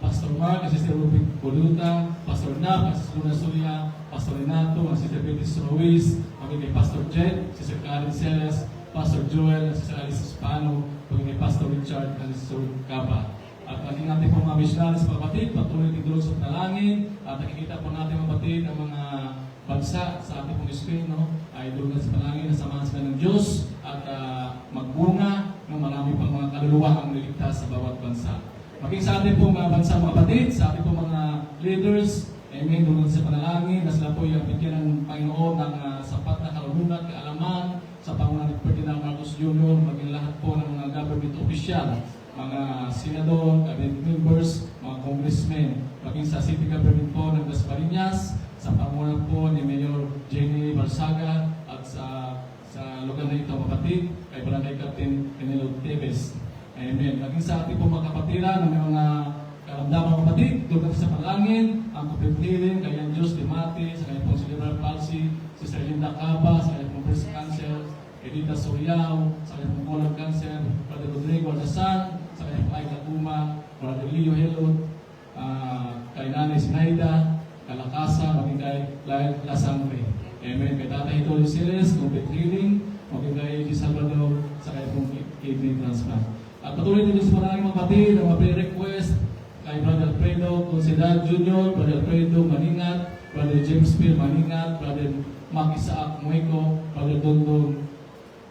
Pastor Mark, Sister Ruby Coluta, Pastor Nap, Sister Luna Suya, Pastor Renato, Sister Beatriz Ruiz, kay Pastor Jed, Sister Karen Celes, Pastor Joel, Sister Alice Hispano, kay Pastor Richard, at Sister Capa. At maging natin po mga missionaries mga kapatid, patuloy tigulog sa panalangin, at nakikita po natin mga kapatid ang mga bansa sa ating pong Spain, no? Ay dulog sa panalangin na samahan sila ng Diyos at magbunga ng marami pang mga kaluluwa ang niligtas sa bawat bansa. Maging sa ating pong mga bansa mga kapatid, sa ating pong mga leaders, amen, dulog sa panalangin na sila po yung bigyan ng Panginoon ng sapat na karunungan, kaalaman sa pangunan ni Ferdinand Marcos Jr., maging lahat po ng mga government official, mga senador, cabinet members, mga congressmen, maging sa city government po ng Dasmariñas, sa pangunan po ni Mayor Jenny Barsaga at sa lugar na ito kapatid, kay Barangay Captain Canelo Teves. Amen. Maging sa ating pong mga kapatiran na may mga karamdaman kapatid, doon natin sa panalangin, ang complete healing, kay Yan Diyos Dimati, sa kanyang pong cerebral palsy, Sister Linda Caba, sa kanyang pong breast cancer, Edita Soriao, sa kanyang pong colon cancer, Brother Rodrigo Aldasan, sa kanyang pong Aika Uma, Brother Leo Helot, kay Nanay Sinaida, Kalakasa, maging kay La Sangre. Amen. Kay Tatay Tony Siles, complete healing, maging kay G. Salvador, sa kanyang pong kidney transplant. At patuloy din sa maraming mga kapatid, ang mga pre-request, kay Brother Alfredo Considad Jr., Brother Alfredo Maningat, Brother James Phil Maningat, Brother Mac Isaac Mueco, Brother Dondon,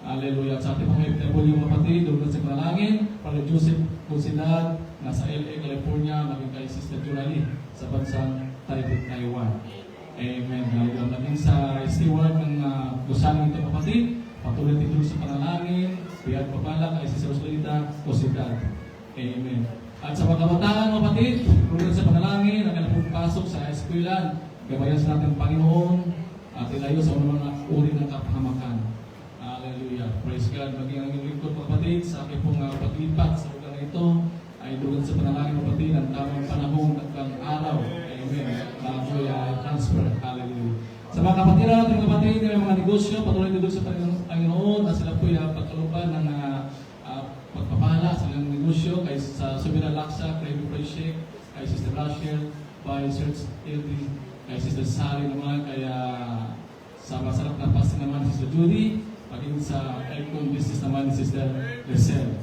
Hallelujah. At sa ating mga FW kapatid, doon sa panalangin, Brother Joseph Considad, nasa LA, California, maging kay Sister Jurali, sa bansang Taipei, Taiwan. Amen. Hallelujah. Maging sa steward ng gusaling ito kapatid, patuloy din sa panalangin, biyag papala kay Sister Rosalita Considad. Amen. At sa mga kabataan, kapatid, tulad sa panalangin, ang kanilang pasok sa eskwela, gabayan sa natin Panginoon, at ilayo sa mga uri ng kapahamakan. Hallelujah. Praise God. Maging ang inyong lingkod, kapatid, sa aking pong paglipat sa lugar na ito, ay tulad sa panalangin, kapatid, ang tamang panahon at ang araw. Amen. Bago ay transfer. Hallelujah. Sa mga kapatid natin, kapatid, may mga negosyo, patuloy dito sa Panginoon, at sila po ay pagkalupan ng pagpapala sa ilang negosyo kay sa Subira Laksa, Craving Fresh Shake, kay Sister Rachel, by Search LD, kay Sister Sari naman, kaya sa masarap na pasta naman Sister Judy, paging sa Icon Business naman ni Sister Rachel.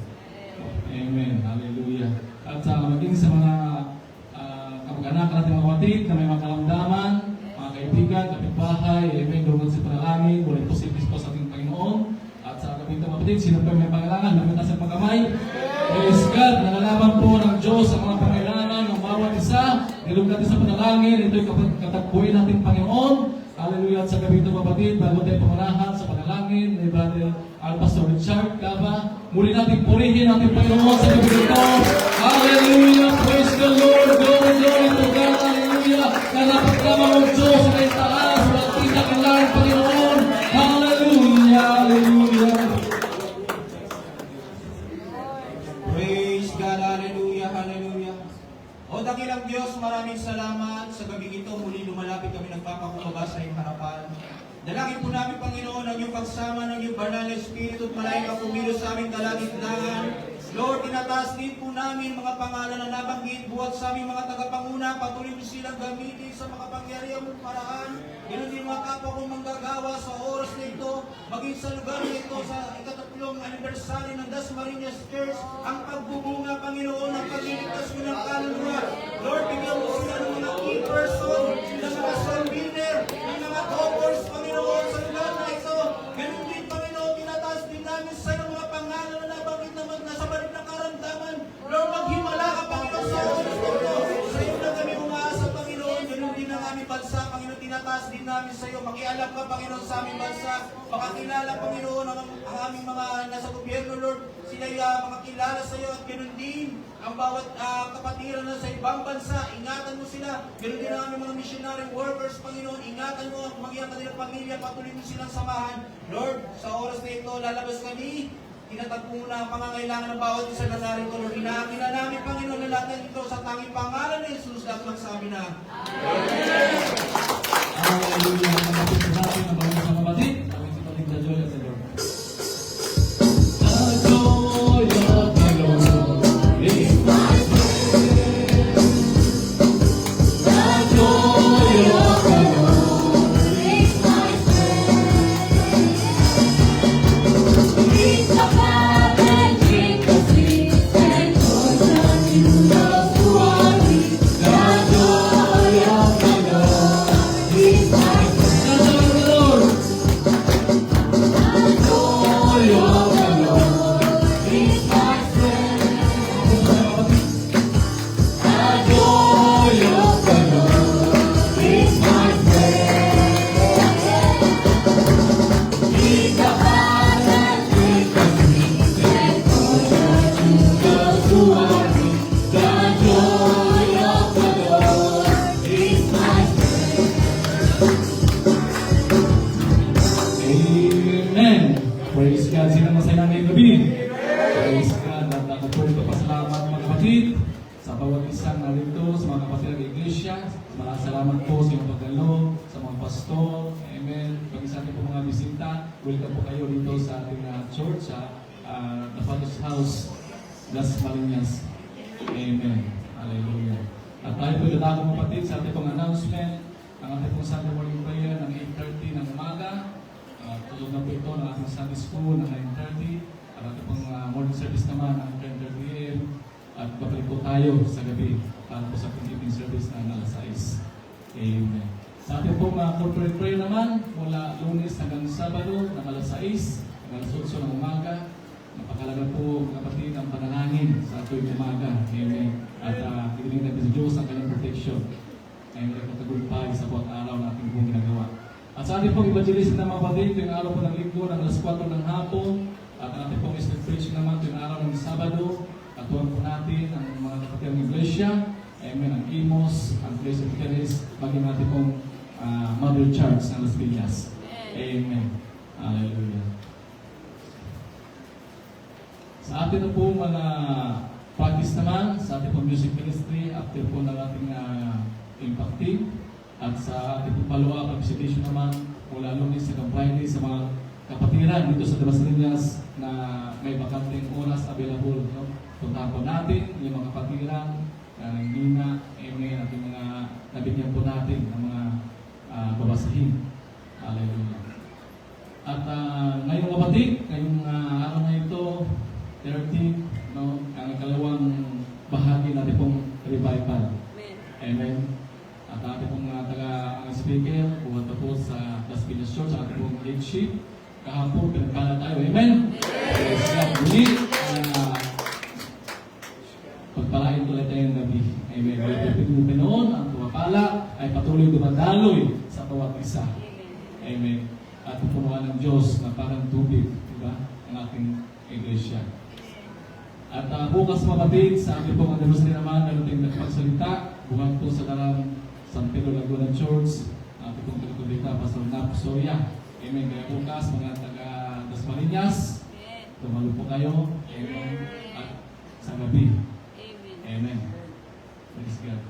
Amen. Hallelujah. At maging sa mga kamag-anak natin mga kapatid na may mga kalamdaman, mga kaibigan, kapitbahay, amen, doon sa panalangin, buhay posibles po sa ating Panginoon. At sa kapitang kapatid, sino po may pangailangan, namita sa pagkamay. Praise God, nalalaman po ng Diyos ang mga pangailangan ng bawat isa. Nilog natin sa panalangin, ito'y katakbuhin natin Panginoon. Hallelujah. At sa kapitang kapatid, bago tayo pamanahan sa panalangin, ni Brother Pastor Richard Cava, muli natin purihin natin Panginoon sa gabi ito. Hallelujah. Praise the Lord. Glory, glory to God. Hallelujah. Nalapat lamang ang Diyos sa kayong taas. Walang kita kailangan Panginoon. Hallelujah. Hallelujah. Praise God. Hallelujah. Hallelujah. O dakilang Diyos, maraming salamat. Sa gabi ito, muli lumalapit kami nagpapakumbaba sa iyong harapan. Dalangin po namin, Panginoon, ang iyong pagsama ng iyong banal na Espiritu at malaika pumilos sa aming kalagitnaan. Lord, tinataas din po namin mga pangalan na nabanggit buhat sa aming mga tagapanguna. Patuloy mo silang gamitin sa makapangyarihan mong paraan. Ganun din mga kapwa kong manggagawa sa oras na ito, maging sa lugar na ito, sa ikatatlong anibersary ng Dasmariñas Church, ang pagbubunga, Panginoon, ang pagliligtas mo ng kaluluwa. Lord, bigyan mo sila ng mga key person, ng mga soul winner, ng mga toppers, Panginoon, sa lugar na ito. Ganun din, Panginoon, tinataas din namin sa iyo mga pangalan na nabanggit naman nasa balik ng karamdaman. Lord, maghimala ka, Panginoon, sa oras na ito. Sa iyo na kami umaasa, Panginoon. Ganun din ang aming bansa, Panginoon, tinataas din namin sa iyo. Makialam ka, Panginoon, sa aming bansa. Makakilala, Panginoon, ang aming mga nasa gobyerno, Lord. Sila'y makakilala sa iyo at ganun din ang bawat kapatiran na sa ibang bansa. Ingatan mo sila. Ganun din ang aming mga missionary workers, Panginoon. Ingatan mo ang maging kanilang pamilya. Patuloy mo silang samahan. Lord, sa oras na ito, lalabas kami. Tinatagpo mo na ang pangangailangan ng bawat isa na narito, Lord. Inaakila namin, Panginoon, na lahat ito sa tanging pangalan ni Jesus. Lahat magsabi na. Hallelujah. Ang kapit sa natin, ang mga kapatid, kami si Pating Dajoy at sa Lord. Dajoy at the Lord is my strength. Dajoy at the Lord is my strength. He's the path and drink the sweet and poison in love to our feet. The joy of the Lord is my strength. nagpapasalamat mga kapatid sa bawat isang narito, sa mga kapatid ng Iglesia. Maraming salamat po sa inyong pagdalo, sa mga pastor. Amen. Pag isa po mga bisita, welcome po kayo dito sa ating church, sa The Father's House, Las Marinas. Amen. Hallelujah. At tayo po yung mga kapatid sa ating pong announcement. Ang ating pong Sunday morning prayer ng 8:30 ng umaga. Tulog na po ito ng ating Sunday school ng 9:30. At ating pong morning service naman ng 10:30 a.m. At babalik po tayo sa gabi para po sa evening service ng alas 6. Amen. Sa ating pong corporate prayer naman, mula Lunes hanggang Sabado ng alas 6, hanggang alas 8 ng umaga. Napakalaga po mga kapatid ang panalangin sa tuwing umaga. Amen. At hiniling natin sa Diyos ang kanyang protection. Amen. Nagkatagumpay sa bawat araw na ating pong ginagawa. At sa ating pong evangelism na mga kapatid, tuwing araw po ng linggo ng alas 4 ng hapon. At ang ating pong street preaching naman tuwing araw ng Sabado. Katuwan po natin ang mga kapatid ng Iglesia. Amen. Ang Imos, ang Grace of Christ, maging natin pong Mother Church ng Las Piñas. Amen. Hallelujah. Sa atin na po mga practice naman, sa ating pong music ministry, after po ng ating impacting, at sa ating pong follow-up and visitation naman, mula Lunes hanggang Friday sa mga kapatiran dito sa Las Piñas na may bakanting oras available. No? Puntahan po natin yung mga kapatiran, Nina, Amen, at yung mga nabigyan po natin ng mga babasahin. Hallelujah. At ngayong kapatid, ngayong araw na ito, 30, no, ang ikalawang bahagi natin pong revival. Amen. At ating pong taga-speaker, pumunta po sa Las Piñas Church, ating pong headship. Kahapon, pinagpala tayo. Amen. Praise God. Muli, pagpalain tuloy tayong gabi. Amen. Pagpapit noon, ang pumapala ay patuloy dumandaloy sa bawat isa. Amen. At pupunuan ng Diyos na parang tubig, diba? Ang ating iglesia. At bukas mga kapatid, sa ating pong anniversary naman, naluting nagpagsalita, buwan po sa dalang San Pedro Laguna Church, ating pong pinagkundita, Pastor Nap Soria. Amen. Kaya bukas, mga taga Las Marinas, tumalo po kayo. Amen. At sa gabi. Amen. Praise God.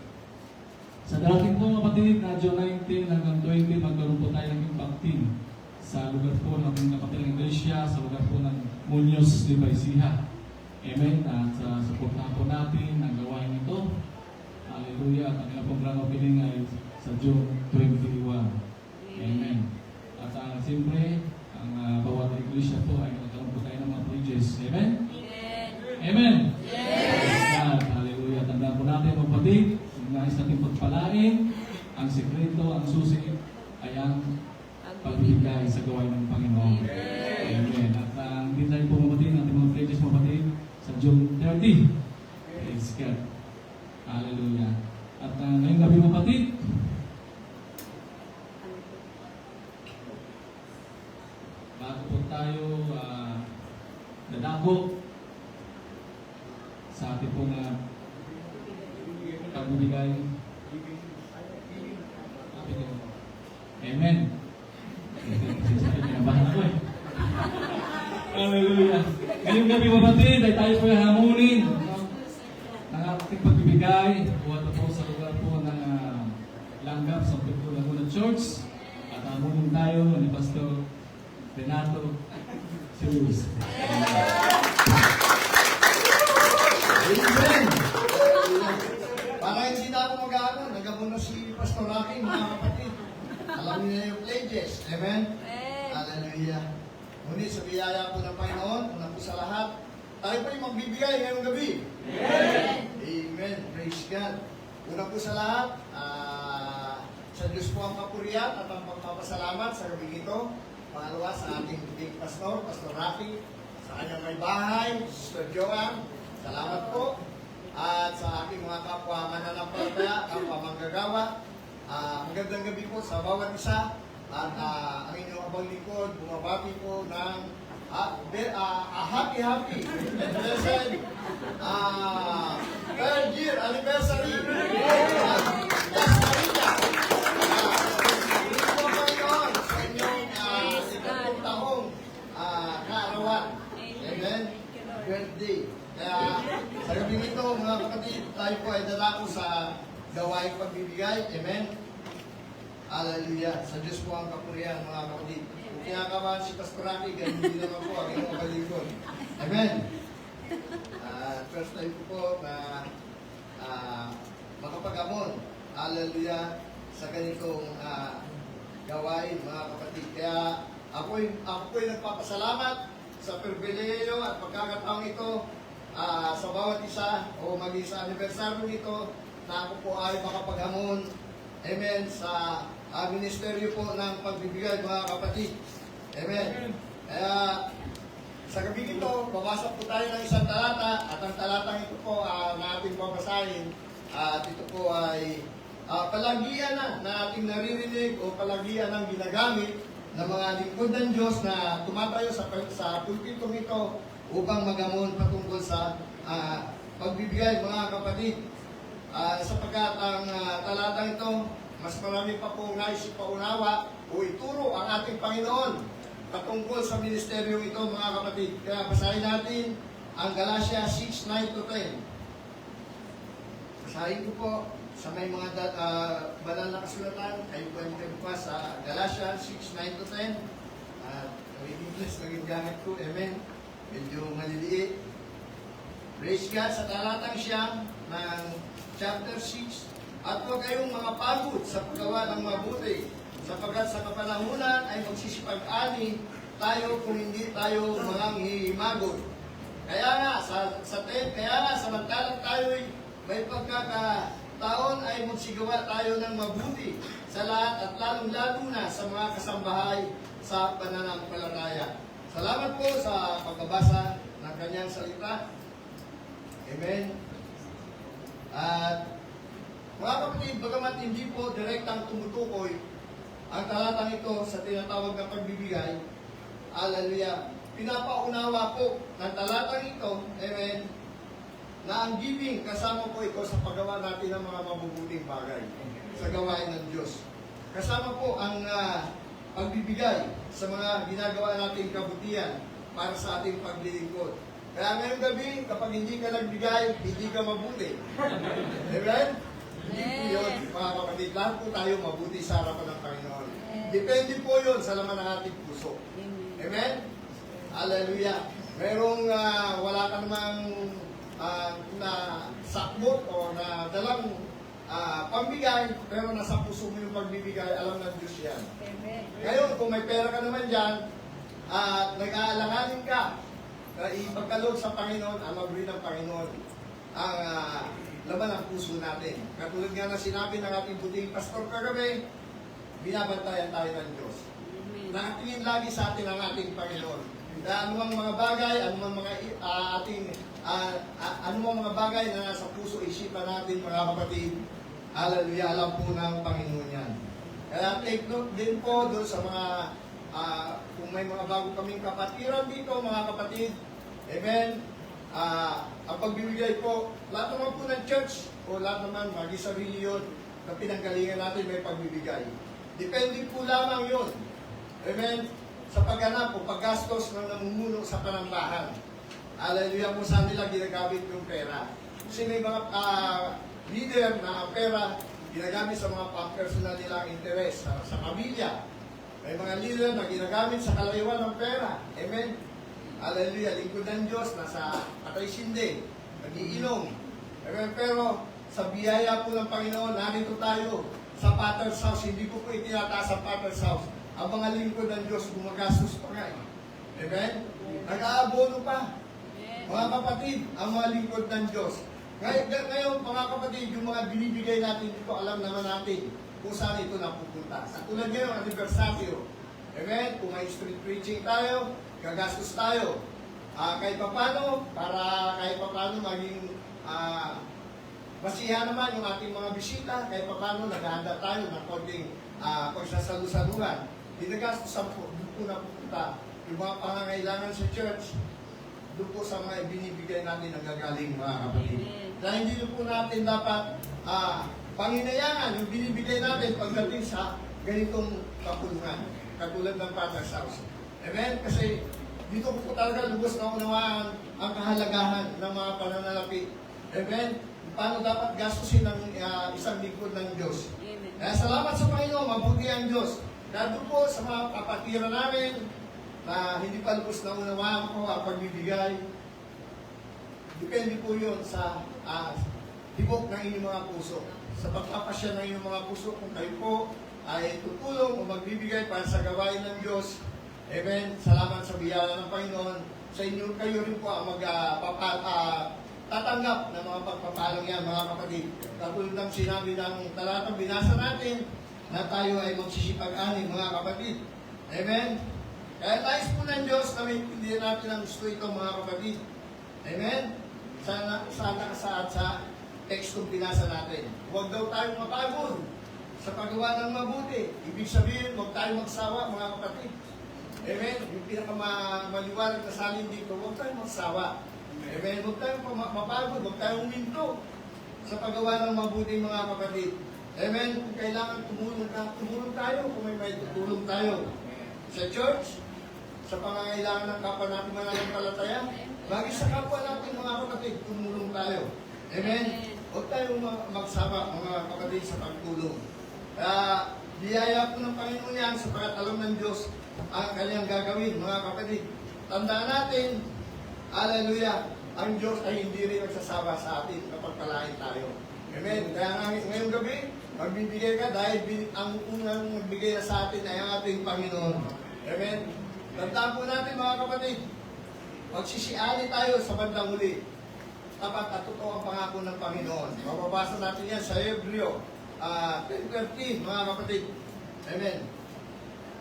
Sa darating po mga kapatid, na June 19 hanggang 20, magkaroon po tayo ng impacting sa lugar po ng kapatid ng Iglesia, sa lugar po ng Muñoz de Baisiha. Amen. At suportahan po natin ang gawain ito. Hallelujah. At ang ilang pong grand opening ay sa June 21. Amen. At siyempre, ang bawat iglesia po ay nagkaroon po tayo ng mga bridges. Amen? Amen? Yes! Hallelujah. Tandaan po natin mga kapatid, nais natin pagpalain, ang sekreto, ang susi ay ang pagbibigay sa gawain ng Panginoon. Amen. At hindi tayo po mga kapatid, natin mga bridges mga kapatid, sa June 30. Praise God. Hallelujah. At ngayong gabi mga kapatid, bago po tayo dadako sa ating pong pagbibigay. Amen. Pinabahan ako eh. Hallelujah. Ngayong gabi kapatid ay tayo po yung hamunin ng ating pagbibigay. Buwan na po sa lugar po ng Langgam sa Pedro Laguna Church. At hamunin tayo ni Pastor Renato Luis. Amen. Para hindi na ako mag-aaral, nagabon na si Pastor Rocky, mga kapatid. Alam niyo na yung pledges. Amen? Hallelujah. Ngunit sa biyaya po ng Panginoon, una po sa lahat, tayo po yung magbibigay ngayong gabi. Amen. Amen. Praise God. Una po sa lahat, sa Diyos po ang papurihan at ang pagpapasalamat sa gabi ito. Pangalawa sa ating big pastor, Pastor Rocky, sa kanyang may bahay, Sister Joanne, salamat po. At sa aking mga kapwa mananampalataya, kapwa manggagawa, magandang gabi po sa bawat isa. At ang inyong abang likod, bumabati po ng happy and blessed third year anniversary. Las Marinas. Taong kaarawan. Amen? Birthday. Kaya Sa gabi nito, mga kapatid, tayo po ay dalako sa gawaing pagbibigay. Amen? Hallelujah. Sa Diyos po ang kapurihan, mga kapatid. Kung kinakabahan si Pastor Rocky, ganyan din naman po ang inyong kabalikon. Amen? First time ko po na makapag-amon. Hallelujah. Sa ganitong gawain, mga kapatid. Kaya ako'y nagpapasalamat sa pribileyo at pagkakataong ito sa bawat isa o maging sa anibersaryo nito na ako po ay makapag-amon. Amen. Sa ministeryo po ng pagbibigay, mga kapatid. Amen. Kaya sa gabi ito, babasa po tayo ng isang talata at ang talatang ito po na ating babasahin at ito po ay palagian na ating naririnig o palagian ng ginagamit ng mga lingkod ng Diyos na tumatayo sa pulpitong ito upang magamon patungkol sa pagbibigay, mga kapatid. Sapagkat ang talatang ito, mas marami pa pong nais ipaunawa o ituro ang ating Panginoon patungkol sa ministeryo ito, mga kapatid. Kaya basahin natin ang Galatia 6:9-10. Basahin ko po sa may mga banal na kasulatan. Kayo po ay magbukas sa Galatia 6:9-10. Naging bless, naging gamit ko. Amen. Medyo maliliit. Praise God sa talatang siyang ng chapter 6. At huwag kayong mga pagod sa paggawa ng mabuti, sapagkat sa kapanahunan ay magsisipag-ani tayo kung hindi tayo manghihimagod. Kaya nga, samantalang tayo'y may pagkakataon ay magsigawa tayo ng mabuti sa lahat at lalong-lalo na sa mga kasambahay sa pananampalataya. Salamat po sa pagbabasa ng kanyang salita. Amen. At mga kapatid, bagamat hindi po direktang tumutukoy ang talatang ito sa tinatawag na pagbibigay, hallelujah, pinapaunawa po ng talatang ito, amen, na ang giving kasama po ito sa paggawa natin ng mga mabubuting bagay sa gawain ng Diyos. Kasama po ang pagbibigay sa mga ginagawa nating kabutihan para sa ating paglilingkod. Kaya ngayong gabi, kapag hindi ka nagbigay, hindi ka mabuti. Amen? Hindi po yun, mga kapatid. Lahat po tayo mabuti sa harapan ng Panginoon. Depende po yun sa laman ng ating puso. Amen? Hallelujah. Merong wala ka namang na sakmot o na dalang pambigay, pero nasa puso mo yung pagbibigay, alam ng Diyos yan. Ngayon, kung may pera ka naman dyan, at nag-aalanganin ka, ipagkaloob sa Panginoon, alam rin ng Panginoon ang laman ng puso natin. Katulad nga na sinabi ng ating buting pastor kagabi, binabantayan tayo ng Diyos. Nakatingin lagi sa atin ang ating Panginoon. Dahil anumang mga bagay, anumang mga bagay na nasa puso, isipan natin, mga kapatid, hallelujah, alam po ng Panginoon yan. Kaya take note din po doon sa mga, kung may mga bago kaming kapatiran dito, mga kapatid, amen, ang pagbibigay po, lahat naman po ng church, o lahat naman, magi-sarili yun, na pinanggalingan natin may pagbibigay. Depende po lamang yun. Amen? Sa pagganap o paggastos ng namumuno sa panambahan. Hallelujah, kung saan nila ginagamit yung pera. Kasi may mga leader na ang pera ginagamit sa mga pang-personal nilang interes, sa pamilya. May mga leader na ginagamit sa kalayuan ng pera. Amen? Hallelujah, lingkod ng Diyos, nasa patay sindi, nag-iinom. Amen? Pero sa biyaya po ng Panginoon, narito tayo sa Potter's House. Hindi ko po itinataas sa Potter's House. Ang mga lingkod ng Diyos, gumagastos pa nga. Amen? Nag-aabono pa. Mga kapatid, ang mga lingkod ng Diyos. Ngayon, mga kapatid, yung mga binibigay natin dito, alam naman natin kung saan ito napupunta. Sa tulad ngayon, anibersaryo. Amen? Kung may street preaching tayo, gagastos tayo. Kahit papano, para kahit papano maging masiyahan naman yung ating mga bisita, kahit papano naghahanda tayo ng konting pagsasalusaluhan. Dinagastos sa doon po napupunta yung mga pangangailangan sa church, doon po sa mga ibinibigay natin ang gagaling, mga kapatid. Dahil hindi po natin dapat panginayangan yung binibigay natin pagdating sa ganitong kapulungan, katulad ng Potter's House. Amen? Kasi dito ko po talaga lubos na unawaan ang kahalagahan ng mga pananalapi. Amen? Paano dapat gastusin ng isang lingkod ng Diyos. Kaya salamat sa Panginoon, mabuti ang Diyos. Dado po sa mga kapatiran namin na hindi pa lubos na unawaan ko ang pagbibigay. Depende po yun sa tibok ng inyong mga puso. Sa pagpapasya ng inyong mga puso, kung kayo po ay tutulong o magbibigay para sa gawain ng Diyos. Amen. Salamat sa biyaya ng Panginoon. Sa inyo kayo rin po ang tatanggap ng mga pagpapalang yan, mga kapatid. Katulad ng sinabi ng talatang binasa natin, na tayo ay magsisipag-anin, mga kapatid. Amen. Kaya nais po ng Diyos na maintindihan natin ang gusto ito, mga kapatid. Amen. Sana nakasaad sa tekstong binasa natin. Huwag daw tayong mapagod sa paggawa ng mabuti. Ibig sabihin, huwag tayong magsawa, mga kapatid. Amen. Yung pinakamaliwanag na salin dito, huwag tayong magsawa. Amen. Huwag tayong mapagod, huwag tayong minto sa paggawa ng mabuti, mga kapatid. Amen. Kung kailangan tumulong tayo, kung may tutulong tayo sa church, sa pangangailangan ng kapwa natin mananampalataya, bagay sa kapwa natin, mga kapatid, tumulong tayo. Amen. Huwag tayong magsama, mga kapatid, sa pagtulong. Biyaya po ng Panginoon yan sapagat alam ng Diyos ang kanyang gagawin, mga kapatid. Tandaan natin, hallelujah, ang Diyos ay hindi rin nagsasawa sa atin kapag palain tayo. Amen. Kaya ngayong gabi, magbibigay ka dahil ang unang magbigay na sa atin ay ang ating Panginoon. Amen. Tandaan po natin, mga kapatid, magsisiali tayo sa bandang huli. Tapat at totoo ang pangako ng Panginoon. Mababasa natin yan sa Hebreo 10:13, mga kapatid. Amen.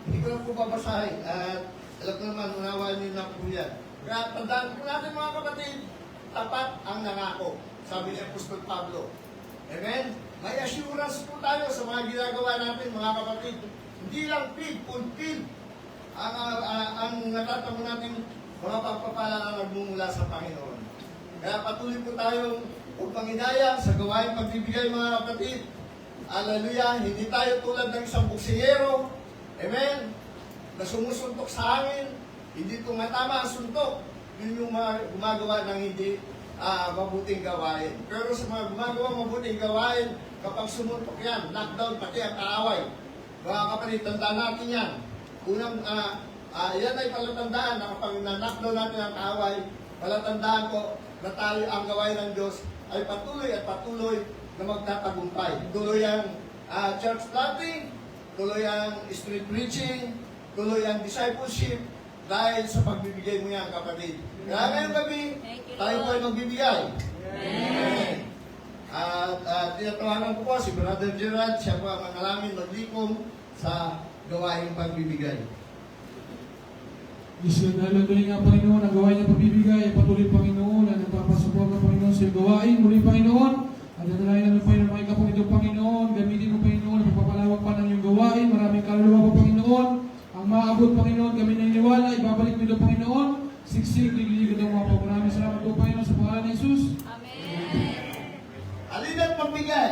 Hindi ko na po babasahin. At alam ko naman, unawaan niyo na po yan. Kaya tandaan po natin, mga kapatid, tapat ang nangako. Sabi ni Apostol Pablo. Amen? May assurance po tayo sa mga ginagawa natin, mga kapatid. Hindi lang fulfill ang natatamo natin mga pagpapala na nagmumula sa Panginoon. Kaya patuloy po tayong upang inaya sa gawain pagbibigay, mga kapatid. Hallelujah! Hindi tayo tulad ng isang buksingero. Amen? Na sumusuntok sa hangin. Hindi tumatama ang suntok. Yun yung mga gumagawa ng hindi mabuting gawain. Pero sa mga gumagawa mabuting gawain, kapag sumuntok yan, knockdown pati ang kaaway. Mga kapatid, tandaan natin yan. Unang, yan ay palatandaan na kapag na-knockdown natin ang kaaway, palatandaan ko na tayo ang gawain ng Diyos ay patuloy at patuloy na magtatagumpay. Tuloy ang church planting, tuloy ang street preaching, tuloy ang discipleship, dahil sa pagbibigay mo yan, kapatid. Kaya ngayong gabi, tayo po ay magbibigay. Amen. At tinatawanan ko po si Brother Gerard, siya po ang manalangin maglikom sa gawaing pagbibigay. Isyo dahil tuloy nga Panginoon, ang gawain niya pagbibigay, patuloy Panginoon, at nagpapasuporta Panginoon sa gawain, muli Panginoon, at natalayan namin Panginoon, mga ikapong itong Panginoon, gamitin mo Panginoon, pagpapalawak pa ng iyong gawain, maraming kaluluwa pa Panginoon, ang maabot Panginoon, kami naniniwala, ibabalik mo ito Panginoon, siksik, ligligid ang mga po. Maraming salamat po Panginoon sa pangalan ni Jesus. Amen. Alina't magbigay.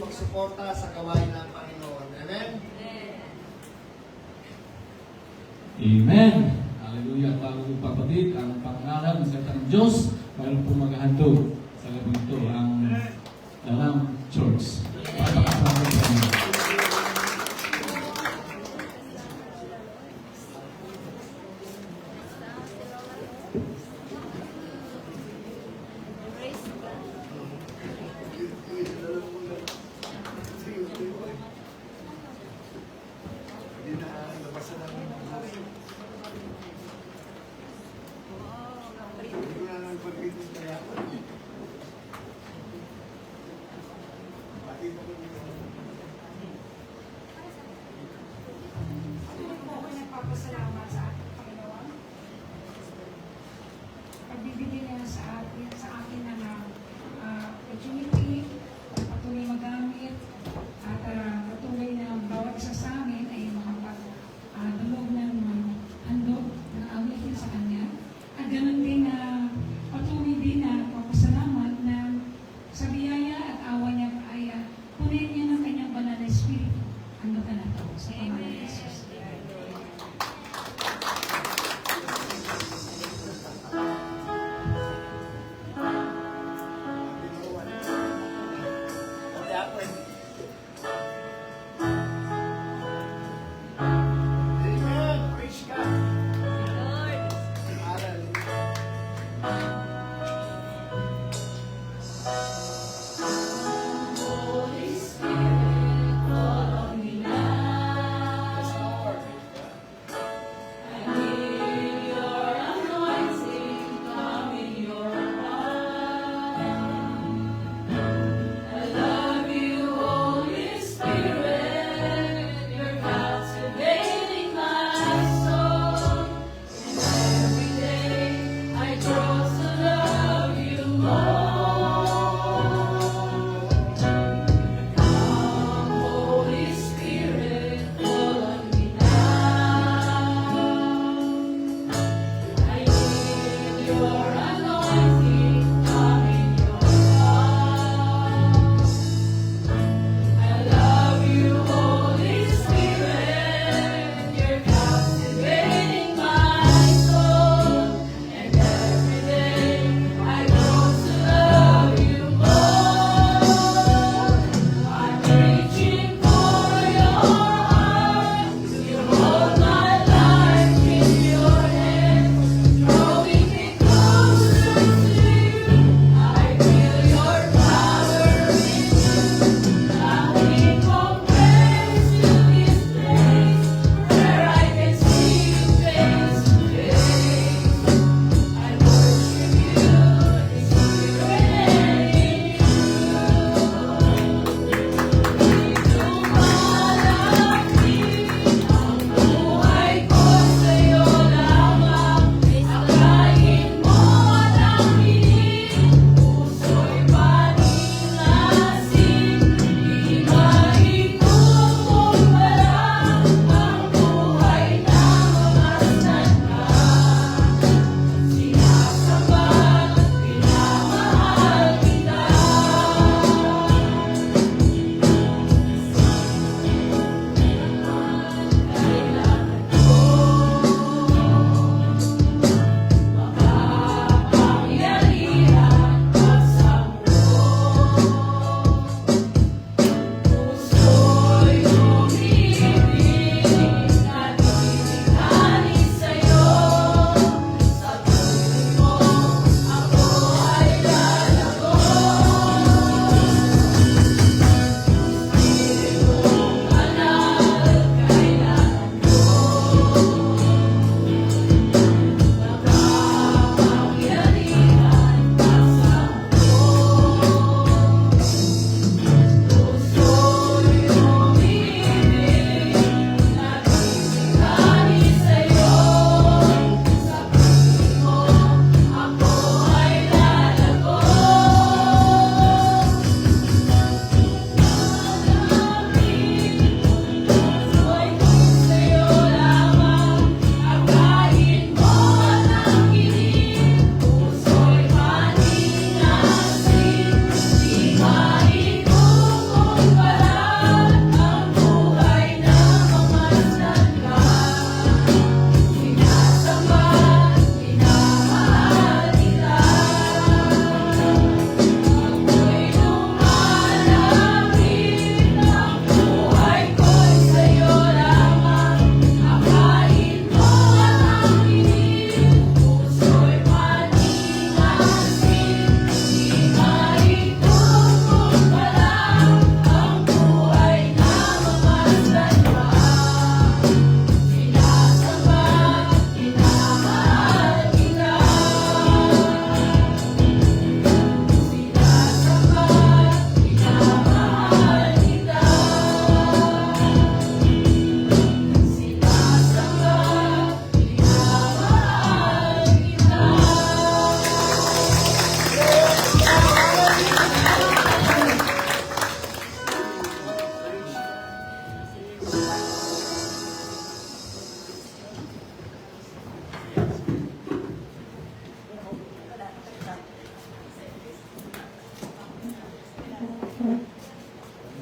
Pagsuporta sa gawain ng Panginoon. Amen? Amen. Hallelujah. Bago po kapatid, ang pangalan ng salita ng Diyos, mayroon po maghahandog sa gabi ito ang Dalam Church. Pagpapasalamat sa inyo. pagbibigay niya sa akin ng opportunity na patuloy magamit at patuloy na bawat isa sa amin ay makapag-dulog ng handog ng awitin sa Kanya. At ganun din na patuloy din na papasalamat na sa biyaya at awa niya ay punin niya ng Kanyang banal na Espiritu. Handog na natin sa pangalan ni Jesus.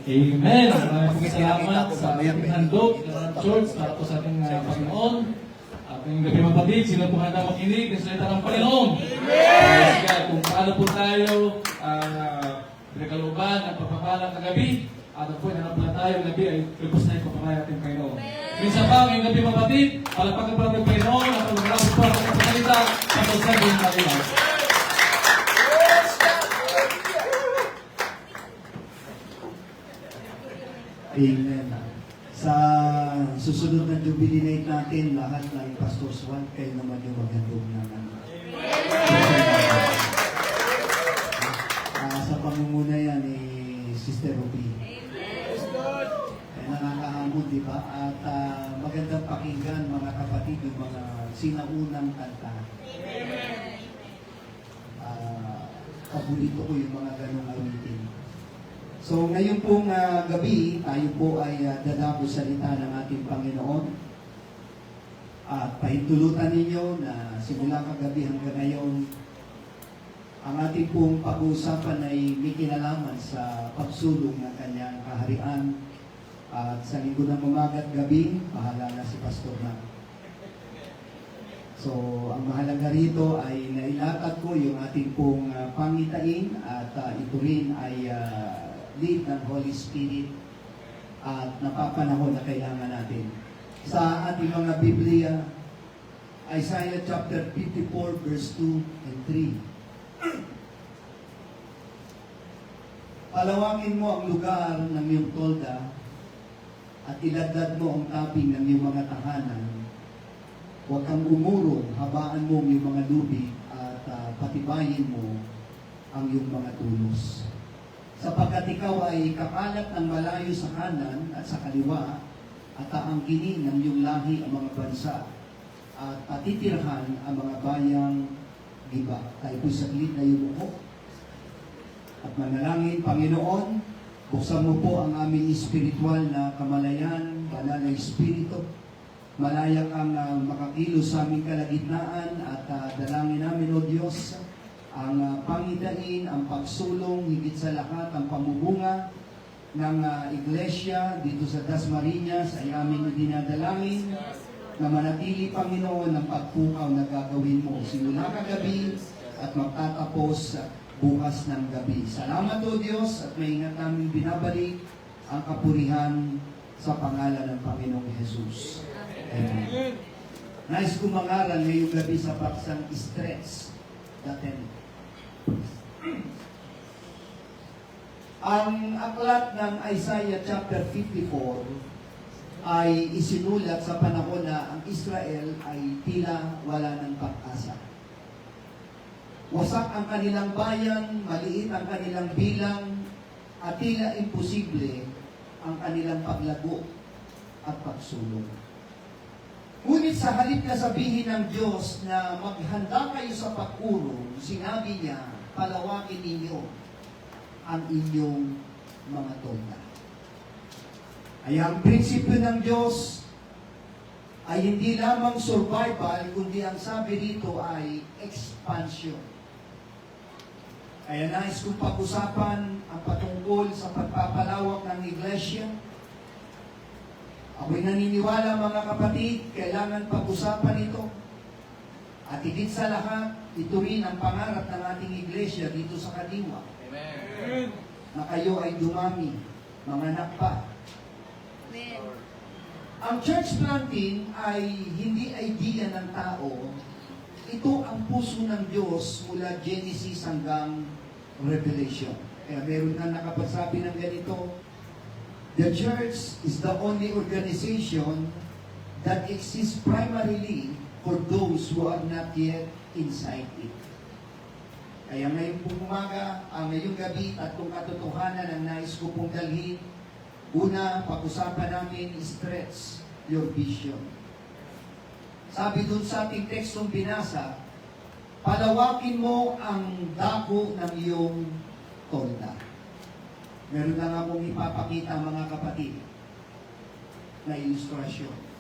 Amen. Maraming pong salamat sa ating handog ng church para po sa ating Panginoon. At ngayong gabi mga kapatid, sino po handa makinig ng salita ng Panginoon? Praise God. Kung paano po tayo pinagaluban ang pagpapalang kagabi, at po na pala tayo gabi ay lubos na yung pagpapalang ating Panginoon. Minsan pa, ngayong gabi mga kapatid, palagpagan po natin Panginoon at pagpapalang po ang ating salita sa pagsabi ng Panginoon. Amen. Sa susunod na Jubilee Night natin, lahat ng Pastor's One, kayo naman yung magandong naman. Sa pangunguna yan ni Sister Ruby. Nakakahamon, di ba? At magandang pakinggan, mga kapatid, yung mga sinaunang kanta. Paborito ko yung mga ganong awitin. So ngayon pong gabi, tayo po ay dadako salita ng ating Panginoon. At pahintulutan ninyo na simula kagabi hanggang ngayon, ang ating pong pag-uusapan ay may kinalaman sa pagsulong ng kanyang kaharian. At sa linggo ng umaga at gabi, bahala na si Pastor na. So ang mahalaga rito ay nailatag ko yung ating pong pangitain at ito rin ay lead ng Holy Spirit at napapanahon na kailangan natin. Sa ating mga Biblia, Isaiah chapter 54 verse 2 and 3. Palawangin mo ang lugar ng iyong tolda at ilagdad mo ang taping ng iyong mga tahanan. Huwag kang umurong, habaan mo ang iyong mga lubig at patibayin mo ang iyong mga tulos. Sapagkat ikaw ay kakalat ng malayo sa kanan at sa kaliwa, at aangkinin ng iyong lahi ang mga bansa, at patitirhan ang mga bayang giba. Tayo po'y saglit na iyong buhok. At manalangin, Panginoon, buksan mo po ang aming espiritual na kamalayan, banal na espiritu. Malaya kang makakilos sa aming kalagitnaan at dalangin namin, O Diyos, ang pangitain, ang pagsulong, higit sa lahat, ang pamubunga ng iglesia dito sa Dasmariñas ay aming dinadalangin na manatili, Panginoon, ang pagpukaw na gagawin mo simula kagabi at magtatapos bukas ng gabi. Salamat, O Diyos, at maingat namin binabalik ang kapurihan sa pangalan ng Panginoong Jesus. Amen. Nais kong mangaral ngayong gabi sa paksang stress. Ang aklat ng Isaiah chapter 54 ay isinulat sa panahon na ang Israel ay tila wala ng pag-asa. Wasak ang kanilang bayan, maliit ang kanilang bilang, at tila imposible ang kanilang paglago at pagsulong. Ngunit sa halip na sabihin ng Diyos na maghanda kayo sa pag-urong, sinabi niya, palawakin ninyo ang inyong mga tolda. Ay ang prinsipyo ng Diyos ay hindi lamang survival, kundi ang sabi rito ay expansion. Kaya nais kong pag-usapan ang patungkol sa pagpapalawak ng iglesia. Ako'y naniniwala, mga kapatid, kailangan pag-usapan ito. At higit sa lahat, ito rin ang pangarap ng ating iglesia dito sa Kadiwa. Amen. Na kayo ay dumami, mga anak pa. Amen. Ang church planting ay hindi idea ng tao. Ito ang puso ng Diyos mula Genesis hanggang Revelation. Kaya meron na nakapagsabi ng ganito, the church is the only organization that exists primarily for those who are not yet inside it. Kaya ngayong pong umaga, ngayong gabi, tatlong katotohanan ang nais ko pong dalhin. Una, pag-usapan namin, stretch your vision. Sabi dun sa ating tekstong binasa, palawakin mo ang dako ng iyong tolda. Meron lang akong ipapakita, mga kapatid, na ilustrasyon.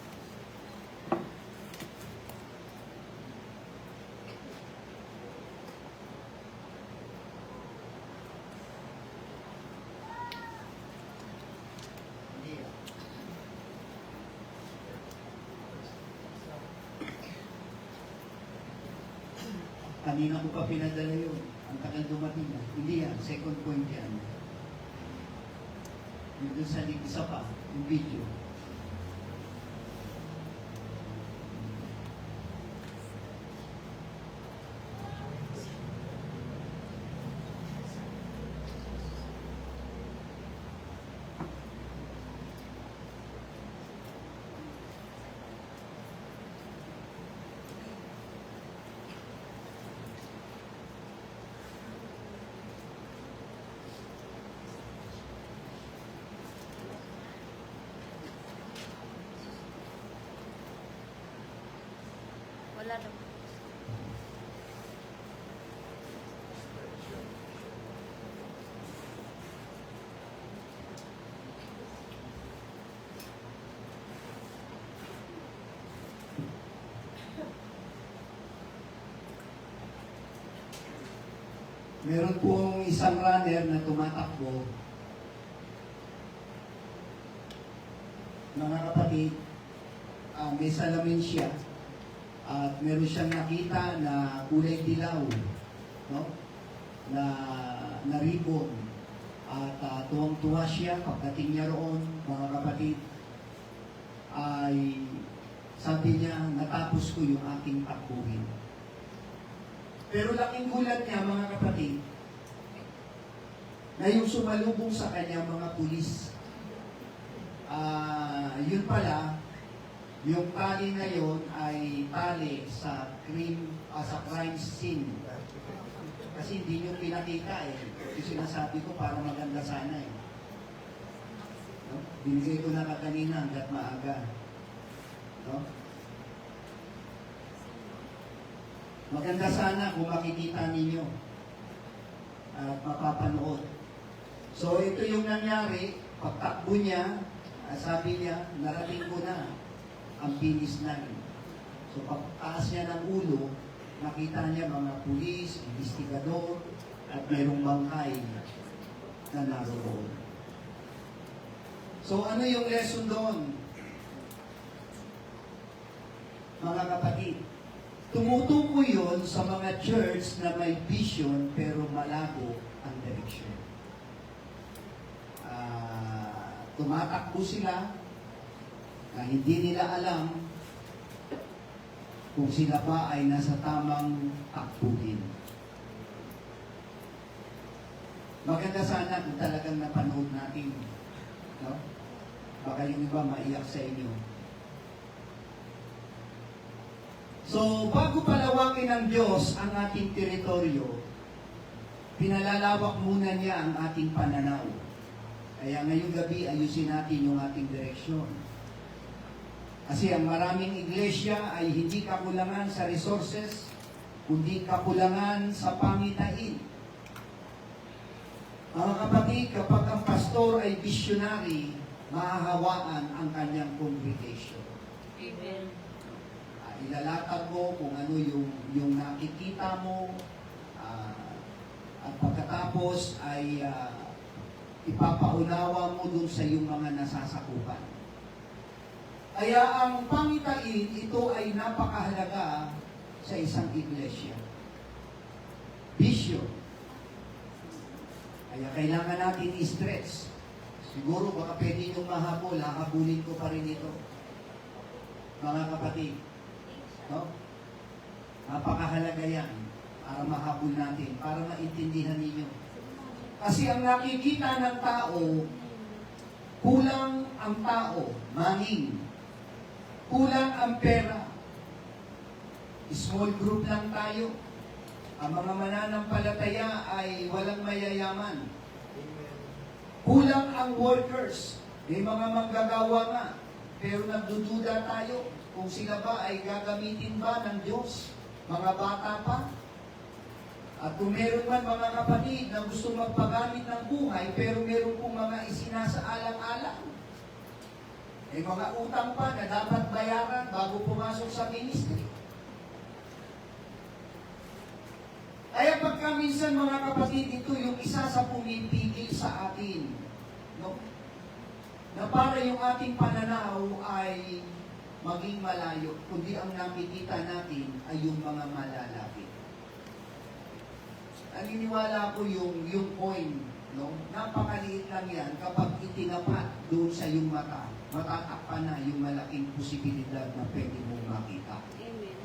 Kanina ko pa pinadala yun. Ang tagal dumating na. Hindi yan. Second point yan. Yung dun sa isa pa, yung video. Wala daw. Meron pong isang runner na tumatakbo. Mga kapatid, may salamin siya at meron siyang nakita na kulay dilaw, no? Na ribbon. At tuwang-tuwa siya pagdating niya roon, mga kapatid, ay sabi niya, natapos ko yung aking takbuhin. Pero laking gulat niya, mga kapatid, na yung sumalubong sa kanya mga pulis, yun pala, yung tali na yun ay tali sa crime scene. Kasi hindi nyo pinakita eh. Yung sinasabi ko para maganda sana eh. No? Binigay ko na kanina hanggat maaga. No? Maganda sana kung makikita ninyo at mapapanood. So ito yung nangyari, pagtakbo niya, sabi niya, narating ko na ang finish line. So pagtaas niya ng ulo, nakita niya mga pulis, investigador, at mayroong bangkay na naroon. So ano yung lesson doon? Mga kapatid, tumutukoy yun sa mga church na may vision pero malabo ang direction. Tumatakbo sila na hindi nila alam kung sila pa ay nasa tamang takbuhin. Maganda sana kung talagang napanood natin. No? Baka yung iba maiyak sa inyo. So, bago palawakin ng Diyos ang ating teritoryo, pinalalawak muna niya ang ating pananaw. Kaya ngayong gabi, ayusin natin yung ating direksyon. Kasi ang maraming iglesia ay hindi kakulangan sa resources, kundi kakulangan sa pangitain. Mga kapatid, kapag ang pastor ay visionary, mahahawaan ang kanyang congregation. Amen. Ilalatag mo kung ano yung nakikita mo, at pagkatapos ay ipapaunawa mo dun sa iyong mga nasasakupan. Kaya ang pangitain, ito ay napakahalaga sa isang iglesia. Vision. Kaya kailangan natin i-stretch. Siguro baka pwede nyo mahabol, hahabulin ko pa rin ito. Mga kapatid, no? Napakahalaga yan para mahabol natin, para maintindihan ninyo. Kasi ang nakikita ng tao, kulang ang tao, manging. Kulang ang pera. Small group lang tayo. Ang mga mananampalataya ay walang mayayaman. Kulang ang workers. May mga manggagawa nga. Pero nagdududa tayo kung sila ba ay gagamitin ba ng Diyos. Mga bata pa. At kung meron man mga kapatid na gusto magpagamit ng buhay, pero meron pong mga isinasaalang-alang. May mga utang pa na dapat bayaran bago pumasok sa ministry. Kaya pagka minsan mga kapatid, ito yung isa sa pumipigil sa atin. No? Na para yung ating pananaw ay maging malayo, kundi ang nakikita natin ay yung mga malalapit. naniniwala ko yung coin, no? Napakaliit lang yan kapag itinapat doon sa iyong mata, matatakpan na yung malaking posibilidad na pwede mong makita. Amen.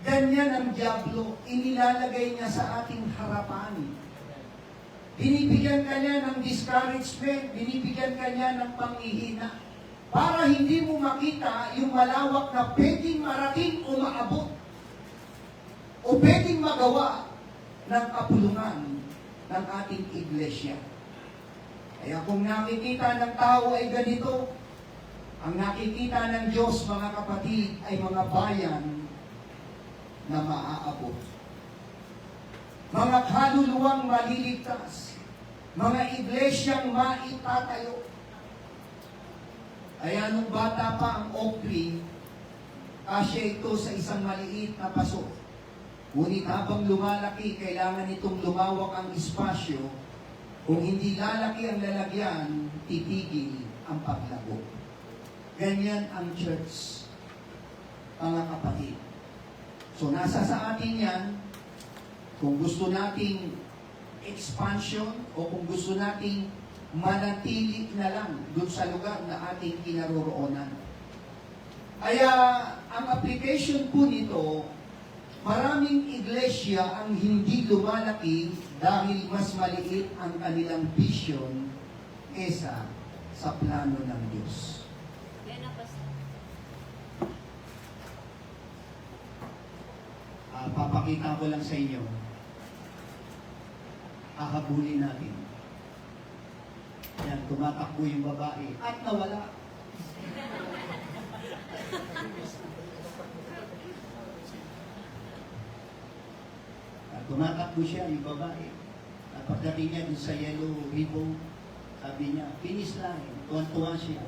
Ganyan ang Diablo, inilalagay niya sa ating harapan. Binibigyan ka niya ng discouragement, binibigyan ka niya ng panghihina, para hindi mo makita yung malawak na pwedeng marating o maabot o pwedeng magawa ng kapulungan ng ating iglesia. Kaya kung nakikita ng tao ay ganito, ang nakikita ng Diyos, mga kapatid, ay mga bayan na maaabot. Mga kaluluwang maliligtas, mga iglesyang maitatayo. Kaya nung bata pa ang oak tree, kasya ito sa isang maliit na paso. Ngunit habang lumalaki, kailangan itong lumawak ang espasyo. Kung hindi lalaki ang lalagyan, titigil ang paglago. Ganyan ang church, mga kapatid. So nasa sa atin yan, kung gusto nating expansion o kung gusto nating manatili na lang doon sa lugar na ating kinaroroonan. Kaya ang application po nito, maraming iglesia ang hindi lumalaki dahil mas maliit ang kanilang vision kesa sa plano ng Diyos. Yan ang pastor. Papakita ko lang sa inyo. Hahabulin natin. Yan, tumatakbo yung babae at nawala. Tumatakbo siya yung babae. At pagdating niya dun sa yellow ribbon, sabi niya, finish line. Tuwan-tuwa siya.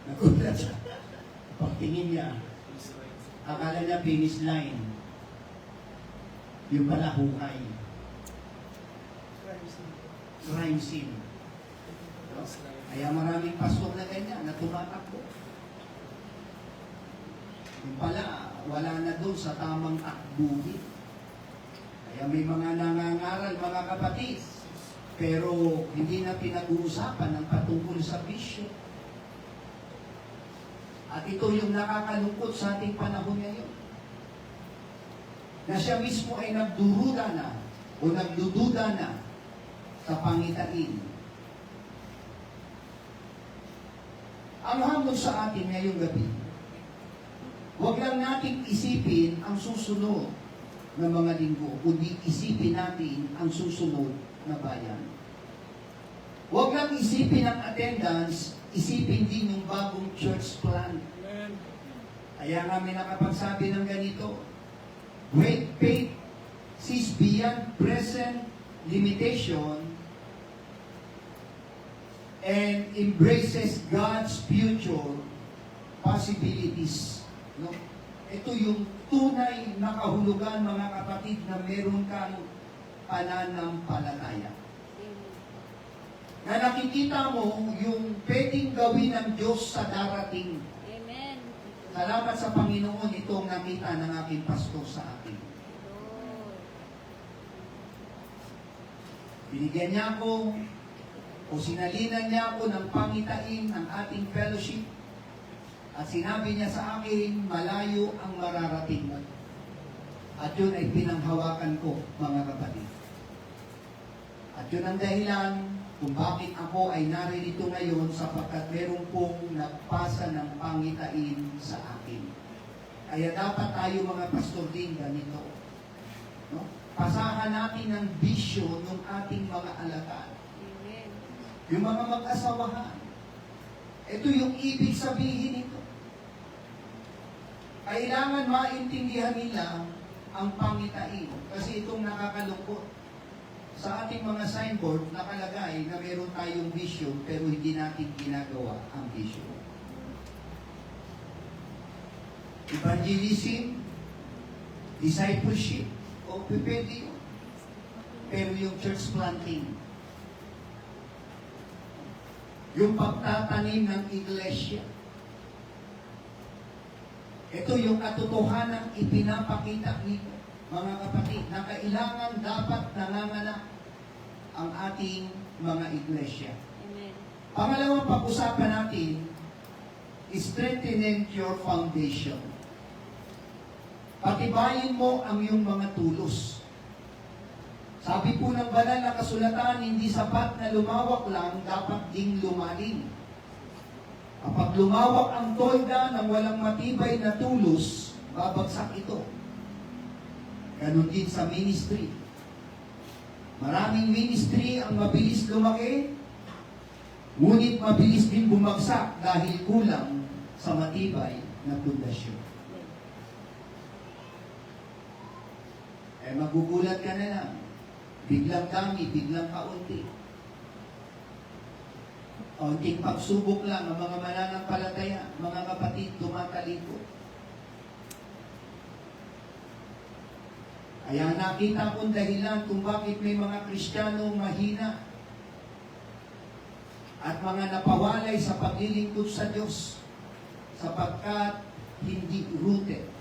Nagulat siya. Pagtingin niya, akala niya finish line. Yung pala hukay. Crime scene. Kaya maraming pastor na ganyan na tumatakbo. Yung pala, wala na doon sa tamang takbuhin. Kaya may mga nangangaral, mga kapatid, pero hindi na pinag-uusapan ng patungkol sa bisyo. At ito yung nakakalungkot sa ating panahon ngayon. Na siya mismo ay nagduruda na o nagdududa na sa pangitain. Ang hamon sa atin ngayong gabi, huwag lang nating isipin ang susunod na mga linggo, kundi isipin natin ang susunod na bayan. Huwag lang isipin ang attendance, isipin din yung bagong church plan. Kaya kami nakapagsabi ng ganito, great faith sees beyond present limitation and embraces God's future possibilities. No? Ito yung tunay na kahulugan, mga kapatid, na meron kang pananampalataya. Na nakikita mo yung pwedeng gawin ng Diyos sa darating. Amen. Salamat sa Panginoon, ito ang nakita ng aking pastor sa akin. Lord. Binigyan niya ako o sinalinan niya ako ng pangitain ng ating fellowship. At sinabi niya sa akin, malayo ang mararating mo. At yun ay pinanghawakan ko, mga kapatid. At yun ang dahilan kung bakit ako ay naririto ngayon sapagkat meron pong nagpasa ng pangitain sa akin. Kaya dapat tayo mga pastor din ganito. No? Pasahan natin ng bisyo ng ating mga alagad. Amen. Yung mga mag-asawahan. Ito yung ibig sabihin nito. Kailangan maintindihan nila ang pangitain. Kasi itong nakakalungkot. Sa ating mga signboard, nakalagay na meron tayong vision pero hindi natin ginagawa ang vision. Evangelism, discipleship, o pwede yun. Pero yung church planting, yung pagtatanim ng iglesia, ito yung katotohanan ipinapakita nito. mga kapatid, na kailangan dapat nanganganak ang ating mga iglesia. Pangalawang pag-usapan natin, strengthening your foundation. Patibayin mo ang iyong mga tulos. Sabi po ng banal na kasulatan, hindi sapat na lumawak lang, dapat ding lumalim. Kapag lumawak ang tolda ng walang matibay na tulos, babagsak ito. Ganon din sa ministry. Maraming ministry ang mabilis lumaki, ngunit mabilis din bumagsak dahil kulang sa matibay na pundasyon. Magugulat ka na lang. Biglang dami, biglang kaunti. Kaunting pagsubok lang ang mga mananampalataya, mga kapatid, tumatalikod. Kaya nakita kong dahilan kung bakit may mga Kristiyano mahina at mga napawalay sa paglilingkod sa Diyos sapagkat hindi rooted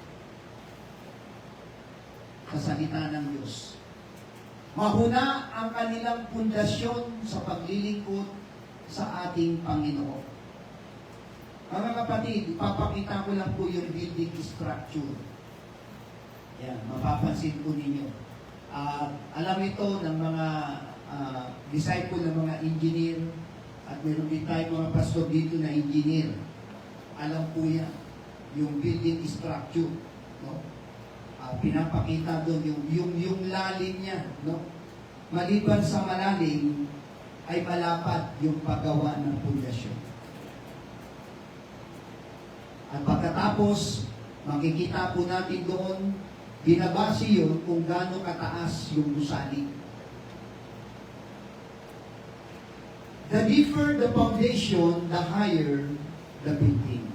sa salita ng Diyos. Mahuna ang kanilang pundasyon sa paglilingkod sa ating Panginoon. Mga kapatid, ipapakita ko lang po yung building structure. Yan, mapapansin po ninyo. Alam ito ng mga disciple ng mga engineer at meron din tayo mga pastor dito na engineer. Alam po yan, yung building structure. No? Pinapakita doon yung lalim niya. No? Maliban sa malalim, ay malapad yung paggawa ng pundasyon. At pagkatapos, makikita po natin doon, binabase yun kung gaano kataas yung gusali. The deeper the foundation, the higher the building.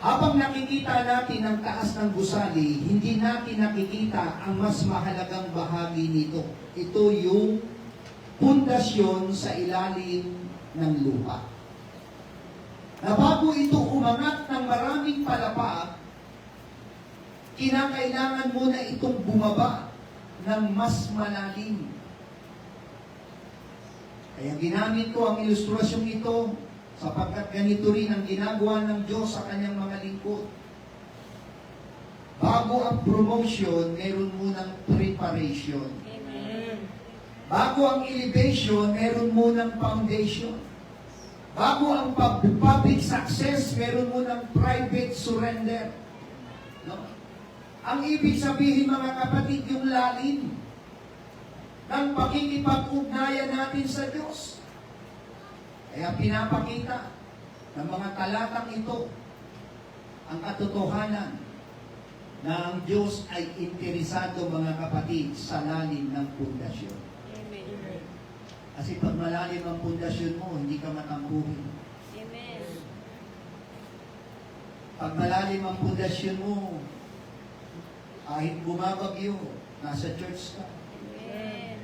Habang nakikita natin ang taas ng gusali, hindi natin nakikita ang mas mahalagang bahagi nito. Ito yung pundasyon sa ilalim ng lupa. Na bago ito umangat ng maraming palapag, kinakailangan muna itong bumaba ng mas malalim. Kaya ginamit ko ang ilustrasyong ito sapagkat ganito rin ang ginagawa ng Diyos sa kanyang mga lingkod. Bago ang promotion, meron munang preparation. Amen. Bago ang elevation, meron munang foundation. Bago ang public success, meron munang private surrender. No? Ang ibig sabihin, mga kapatid, yung lalim ng pakikipag-ugnayan natin sa Diyos. Kaya pinapakita ng mga talatang ito ang katotohanan na ang Diyos ay interesado, mga kapatid, sa lalim ng pundasyon. Amen. Kasi pag malalim ang pundasyon mo, hindi ka matampuhin. Amen. Pag malalim ang pundasyon mo, kahit bumabagyo, nasa church ka. Amen.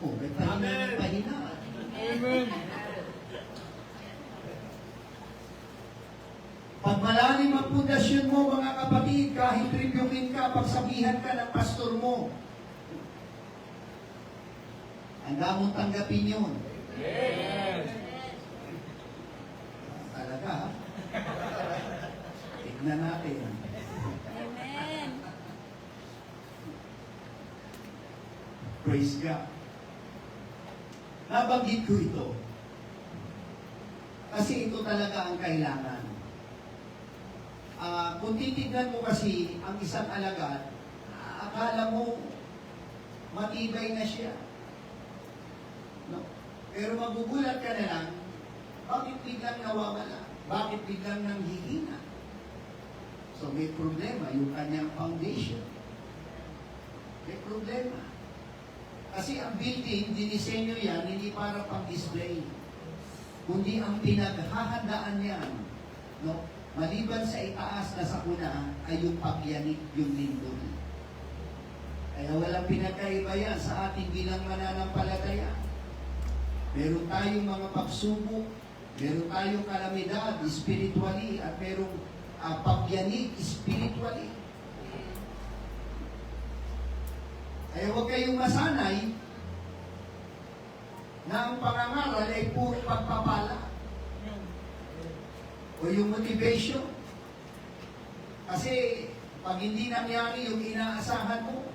Oh, may pahina ng pahina. Amen. Pag malalim ang pundasyon mo, mga kapatid, kahit rebukin ka, pagsabihan ka ng pastor mo, handa mong tanggapin yun. Talaga, ha? Tignan natin. Amen. Praise God. Nabanggit ko ito. Kasi ito talaga ang kailangan. Kung titignan mo kasi ang isang alagad, akala mo matibay na siya. No? Pero magugulat ka na lang, bakit biglang nawawala? Bakit biglang nanghihina? So may problema yung kanyang foundation. May problema. Kasi ang building, dinisenyo yan, hindi para pang-display. Kundi ang pinaghahandaan niyan, no? Maliban sa itaas na sakuna, ay yung pagyanig, yung lindol. Kaya walang pinagkaiba yan sa ating bilang mananampalataya. Meron tayong mga pagsubok, meron tayong kalamidad spiritually, at merong pagyanig spiritually. Ay huwag kayong masanay na ang pangangaral ay puro pagpapala o yung motivation. Kasi pag hindi nangyari yung inaasahan mo,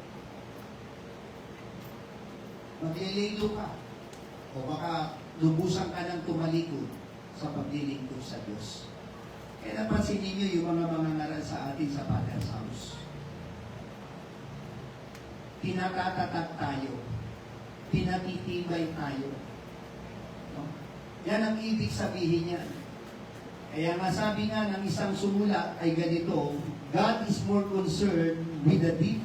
maglilingkod ka o baka lubusan ka ng tumalikod sa paglilingkod sa Diyos. Kaya napansin ninyo yung mga mangangaral sa atin sa Father's House. Tinatatatag tayo. Pinatitibay tayo. No? Yan ang ibig sabihin niyan. Kaya nga sabi nga ng isang sumulat ay ganito, God is more concerned with the deep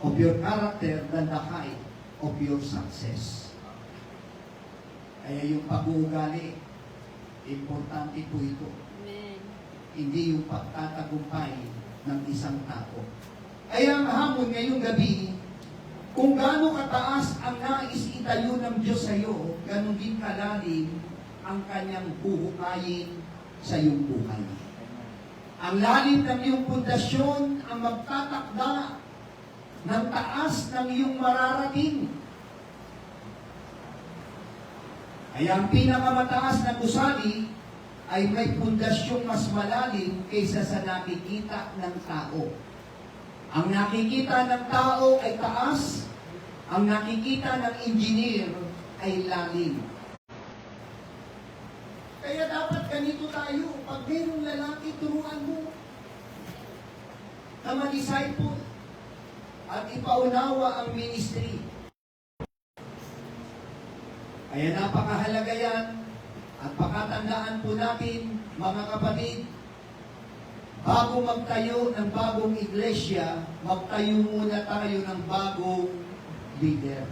of your character than the height of your success. Kaya yung pag-uugali, importante po ito. Hindi yung pagtatagumpay ng isang tao. Kaya ang hamon ngayong gabi, kung gaano kataas ang nais itayo ng Diyos sa iyo, gaano din kalalim ang kanyang huhukayin sa iyong buhay. Ang lalim ng iyong pundasyon ang magtatakda ng taas ng iyong mararating. Kaya ang pinakamataas na gusali ay may pundasyong mas malalim kaysa sa nakikita ng tao. Ang nakikita ng tao ay taas, ang nakikita ng engineer ay lalim. Kaya dapat ganito tayo, pag mayroong lalaki, turuan mo na ma-disciple at ipaunawa ang ministry. Kaya napakahalaga yan at pakatandaan po natin, mga kapatid, bago magtayo ng bagong iglesia, magtayo muna tayo ng bagong leader.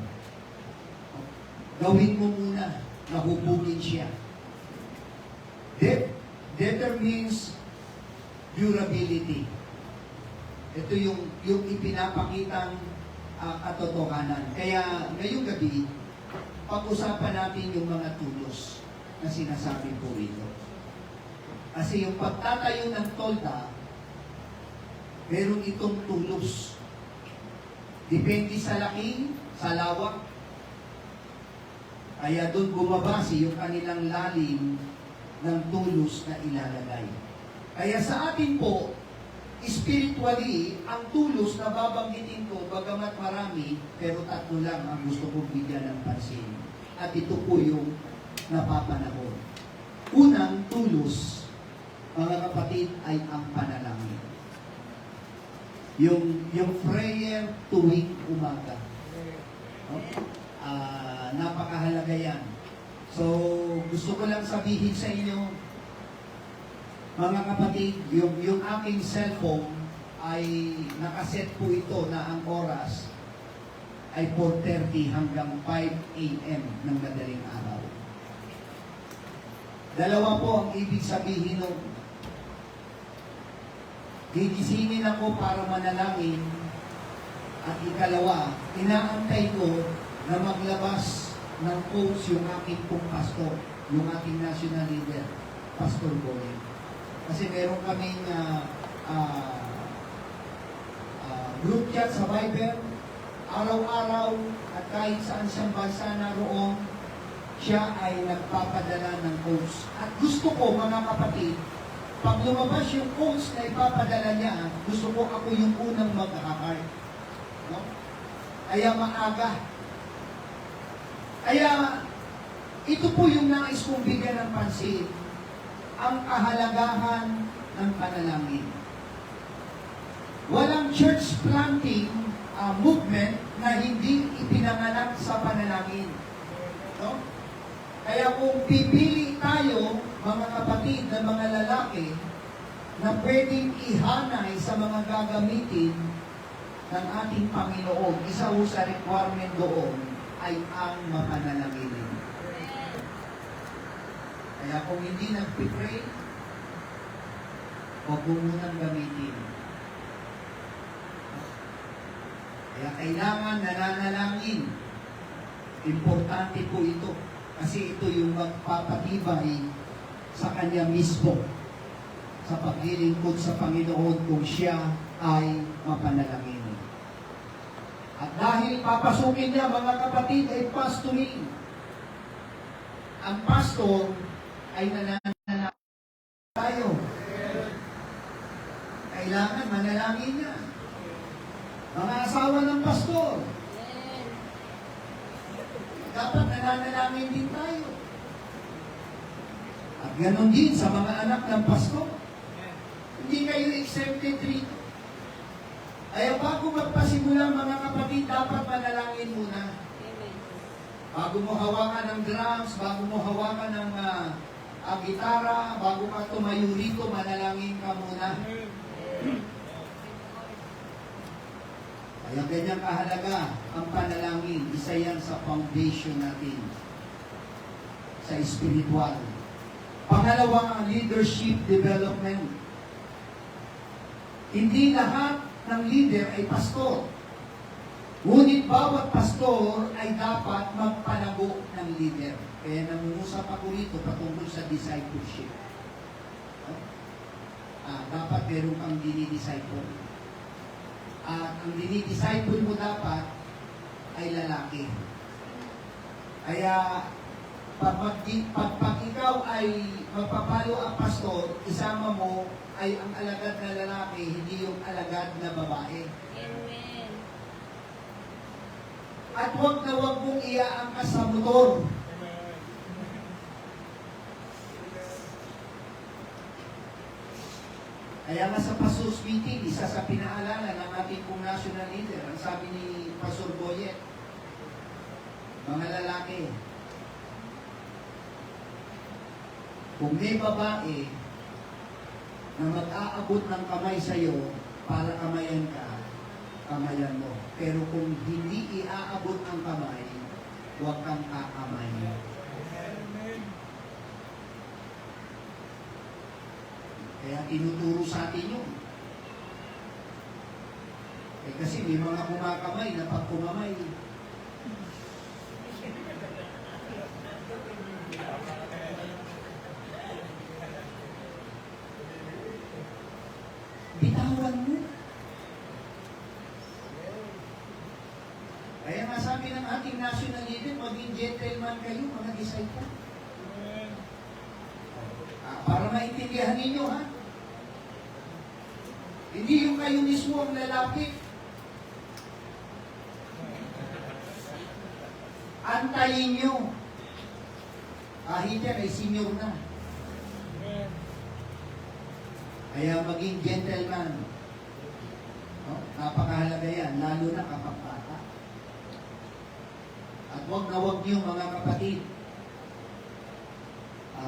Gawin mo muna na hubugin siya. Determines durability. Ito yung ipinapakitang katotohanan. Kaya ngayong gabi, pag-usapan natin yung mga tulos na sinasabi ko rito. Kasi yung pagtatayo ng tolda, meron itong tulos. Depende sa laki, sa lawak. Kaya doon bumabase yung kanilang lalim ng tulos na ilalagay. Kaya sa atin po, spiritually, ang tulos na babanggitin ko, bagamat marami, pero tatlo lang ang gusto kong bigyan ng pansin. At ito po yung napapanahon. Unang tulos, mga kapatid, ay ang panalangin. Yung prayer tuwing umaga. No? Napakahalaga yan. So, gusto ko lang sabihin sa inyo, mga kapatid, yung aking cellphone ay nakaset po ito na ang oras ay 4:30 hanggang 5 a.m. ng madaling araw. Dalawa po ang ibig sabihin nun. Gigisingin ako para manalangin at ikalawa, inaantay ko na maglabas ng quotes yung aking pong pastor, yung aking national leader, Pastor Boy. Kasi meron kaming group chat sa Viber, araw-araw at kahit saan siyang bansa naroon, siya ay nagpapadala ng quotes. At gusto ko, mga kapatid, pag lumabas yung quotes na ipapadala niya, gusto ko ako yung unang mag-akakart. No? Kaya maaga. Kaya, ito po yung nais kong bigyan ng pansin, ang kahalagahan ng panalangin. Walang church planting movement na hindi ipinanganak sa panalangin. No? Kaya kung pipili tayo, mga kapatid na mga lalaki, na pwedeng ihanay sa mga gagamitin ng ating Panginoon, isa ho sa requirement doon ay ang mapanalangin. Kaya kung hindi nag-pray, huwag mo munang gamitin. Kaya kailangan nananalangin. Importante po ito. Kasi ito yung magpapatibay sa Kanya mismo sa paglilingkod sa Panginoon kung siya ay mapanalangin. At dahil papasukin niya, mga kapatid, ay pastoring. Ang pastor ay nananalangin tayo. Kailangan manalangin niya. Mga asawa ng pastor, dapat nananalangin din tayo. At ganon din sa mga anak ng pastor. Hindi kayo exempted rito. Kaya bago magpasimula mga kapatid, dapat manalangin muna. Bago mo hawakan ng drums, bago mo hawakan ng gitara, bago ka tumayo rito, manalangin ka muna. Kaya ganyan kahalaga ang panalangin. Isa yan sa foundation natin sa spiritual. Pangalawa, ang leadership development. Hindi lahat ng leader ay pastor. Ngunit bawat pastor ay dapat magpalago ng leader. Kaya nangungusap ako rito patungkol sa discipleship. Dapat meron kang dinidisciple. At ang dinidisciple mo dapat ay lalaki. Kaya pag ikaw ay magpapalo ang pastor, isama mo ay ang alagad na lalaki, hindi yung alagad na babae. Amen. At huwag na huwag mong iaangkas sa motor. Kaya nga sa pastors meeting, isa sa pinaalala ng ating pong national leader, ang sabi ni Pastor Boyet, mga lalaki, kung may babae na mag-aabot ng kamay sa iyo para kamayan ka, kamayan mo. Pero kung hindi iaabot ang kamay, huwag kang kakamay. Kaya tinuturo sa atin yun. Kasi may mga kumakamay na pag kumamay, bitawan mo. Kaya nga sabi ng ating national leader, maging gentleman kayo, mga disciple. Para maintindihan ninyo, ha? Hindi yung kayo mismo ang lalaki. Antayin nyo. Kahit yan ay senior na. Kaya maging gentleman. Napakahalaga yan, lalo na kapag bata. At huwag na huwag niyo mga kapatid.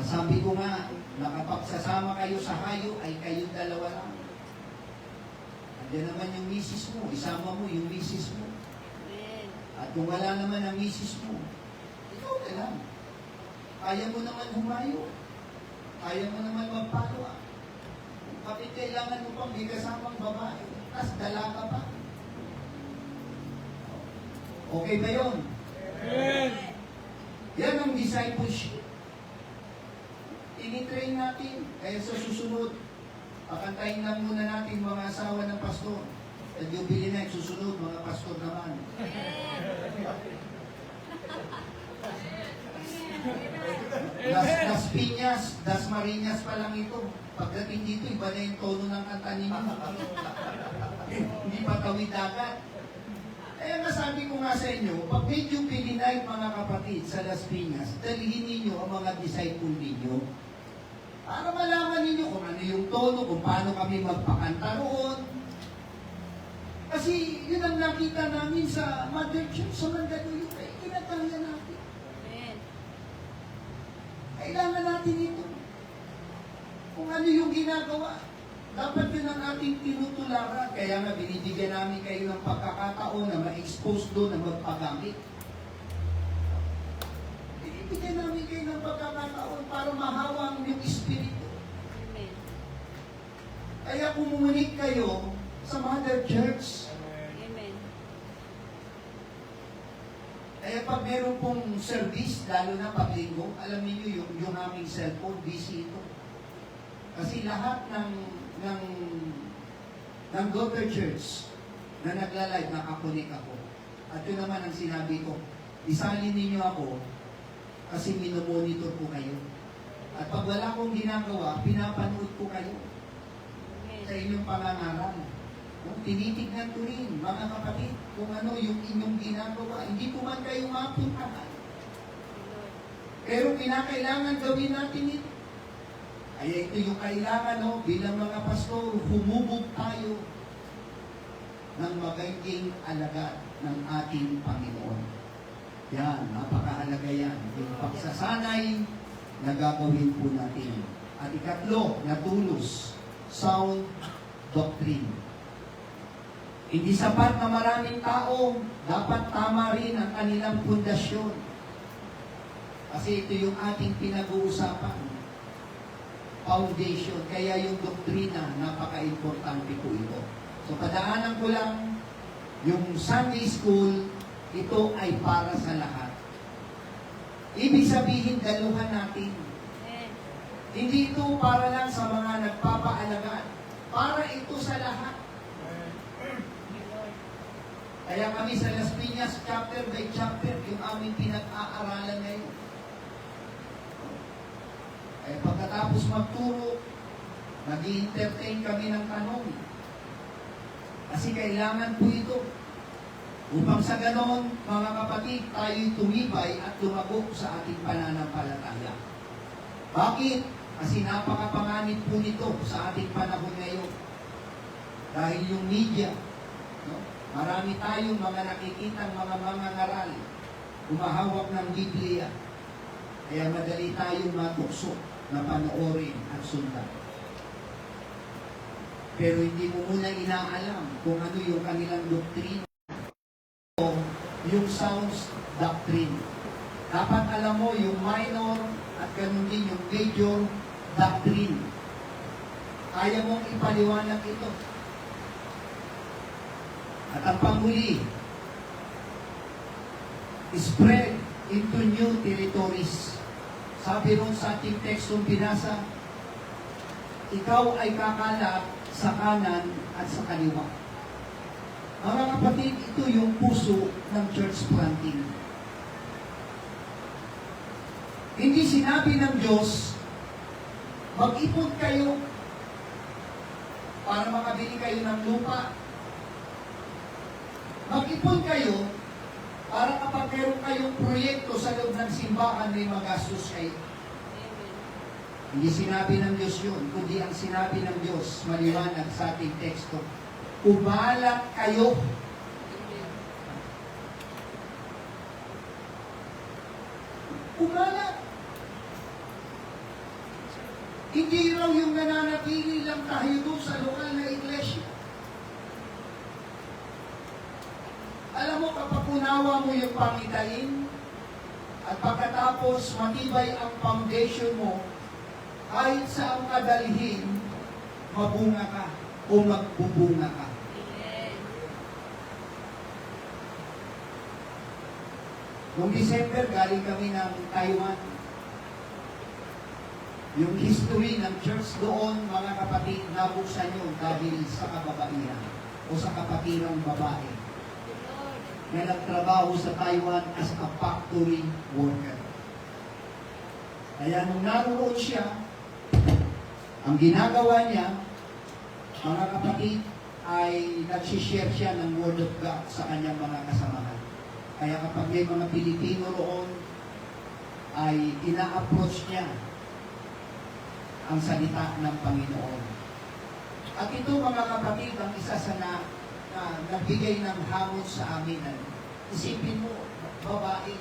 Sabi ko nga, na kapag sasama kayo sa hayo, ay kayong dalawa lang. Andiyan naman yung misis mo, isama mo yung misis mo. At kung wala naman ang misis mo, ikaw na lang. Kaya mo naman humayo. Kaya mo naman magpalo. Kapit kailangan mo pang may kasamang babae, tapos dala ka pa. Okay ba yun? Yan ang discipleship. Tinitrain natin. Kaya sa susunod, pakantayin lang muna natin mga asawa ng pastor. At jubilee na susunod, mga pastor naman. Las Piñas, Das Marinas pa lang ito. Pagdating dito, iba na yung tono ng kanta ninyo. Hindi pa tawid dagat. Kaya nga sabi ko nga sa inyo, pag may jubilee night mga kapatid sa Las Piñas, dalhin ninyo ang mga disciple ninyo. Para malaman ninyo kung ano yung tono, kung paano kami magpakanta roon. Kasi yun ang nakita namin sa Mother Church sa Mandaluyong. Eh, kinataya natin. Kailangan natin ito. Kung ano yung ginagawa, dapat yun ang ating tinutularan. Kaya nga binibigyan namin kayo ng pagkakataon na ma-expose doon na magpagamit. Binibigyan namin kayo ng pagkakataon para mahawang yung espiritu. Kaya kumunik kayo sa Mother Church. Kaya pag meron pong service, lalo na pag linggo, alam niyo yung aming cellphone, busy ito. Kasi lahat ng daughter church na nagla-live, nakakunik ako. At yun naman ang sinabi ko, isalin ninyo ako kasi minomonitor ko kayo. At pag wala akong ginagawa, pinapanood ko kayo sa inyong pangangaral. Tinitignan ko rin, mga kapatid, kung ano yung inyong ginagawa. Hindi ko man kayo mapuntahan. Pero kinakailangan gawin natin ito. Ay ito yung kailangan, no? Bilang mga pastor, humubog tayo ng magiging alagad ng ating Panginoon. Yan, napakahalaga yan. Yung pagsasanay na gagawin po natin. At ikatlo, na tulos, sound doctrine. Hindi sapat na maraming tao, dapat tama rin ang kanilang pundasyon. Kasi ito yung ating pinag-uusapan. Foundation. Kaya yung doktrina, napaka-importante po ito. So, padaanan ko lang, yung Sunday School, ito ay para sa lahat. Ibig sabihin, daluhan natin. Hindi ito para lang sa mga nagpapaalagaan. Para ito sa lahat. Kaya kami sa Las Piñas, chapter by chapter, yung aming pinag-aaralan ngayon. Kaya pagkatapos magturo, nag-i-entertain kami ng tanong. Kasi kailangan po ito. Upang sa ganon, mga kapatid, tayo'y tumibay at lumago sa ating pananampalataya. Bakit? Kasi napakapanganib po nito sa ating panahon ngayon. Dahil yung media, no? Marami tayong mga nakikitang mga ngaral, umahawak ng Biblia. Kaya madali tayong matukso na panoorin at sundan. Pero hindi mo muna inaalam kung ano yung kanilang doktrina o yung sounds doctrine. Dapat alam mo yung minor at ganun din yung major doctrine. Kaya mong ipaliwanag ito. At ang panghuli, spread into new territories. Sabi ron sa ating tekstong binasa, ikaw ay kakalat sa kanan at sa kaliwa. Mga kapatid, ito yung puso ng church planting. Hindi sinabi ng Diyos, mag-ipon kayo para makabili kayo ng lupa. Mag-ipon kayo para kapag meron kayong proyekto sa loob ng simbahan, may magastos kayo. Hindi sinabi ng Diyos yun, kundi ang sinabi ng Diyos, maliwanag sa ating teksto, umalat kayo. Umalat. Hindi raw yung nananatili lang tayo doon sa lokal na iglesia. Alam mo, kapag unawa mo yung pangitain, at pagkatapos matibay ang foundation mo, kahit saan ka dalhin, mabunga ka o magbubunga ka. Noong December, galing kami ng Taiwan. Yung history ng church doon, mga kapatid, nabuksan yun dahil sa kababaihan o sa kapatirang babae na nagtrabaho sa Taiwan as a factory worker. Kaya nung naroon siya, ang ginagawa niya, mga kapatid, ay nagsishare siya ng Word of God sa kanyang mga kasamahan. Kaya kapag may mga Pilipino roon, ay ina-approach niya ang salita ng Panginoon. At ito, mga kapatid, ang isa sa nagbigay ng hamon sa amin. Isipin mo, babae.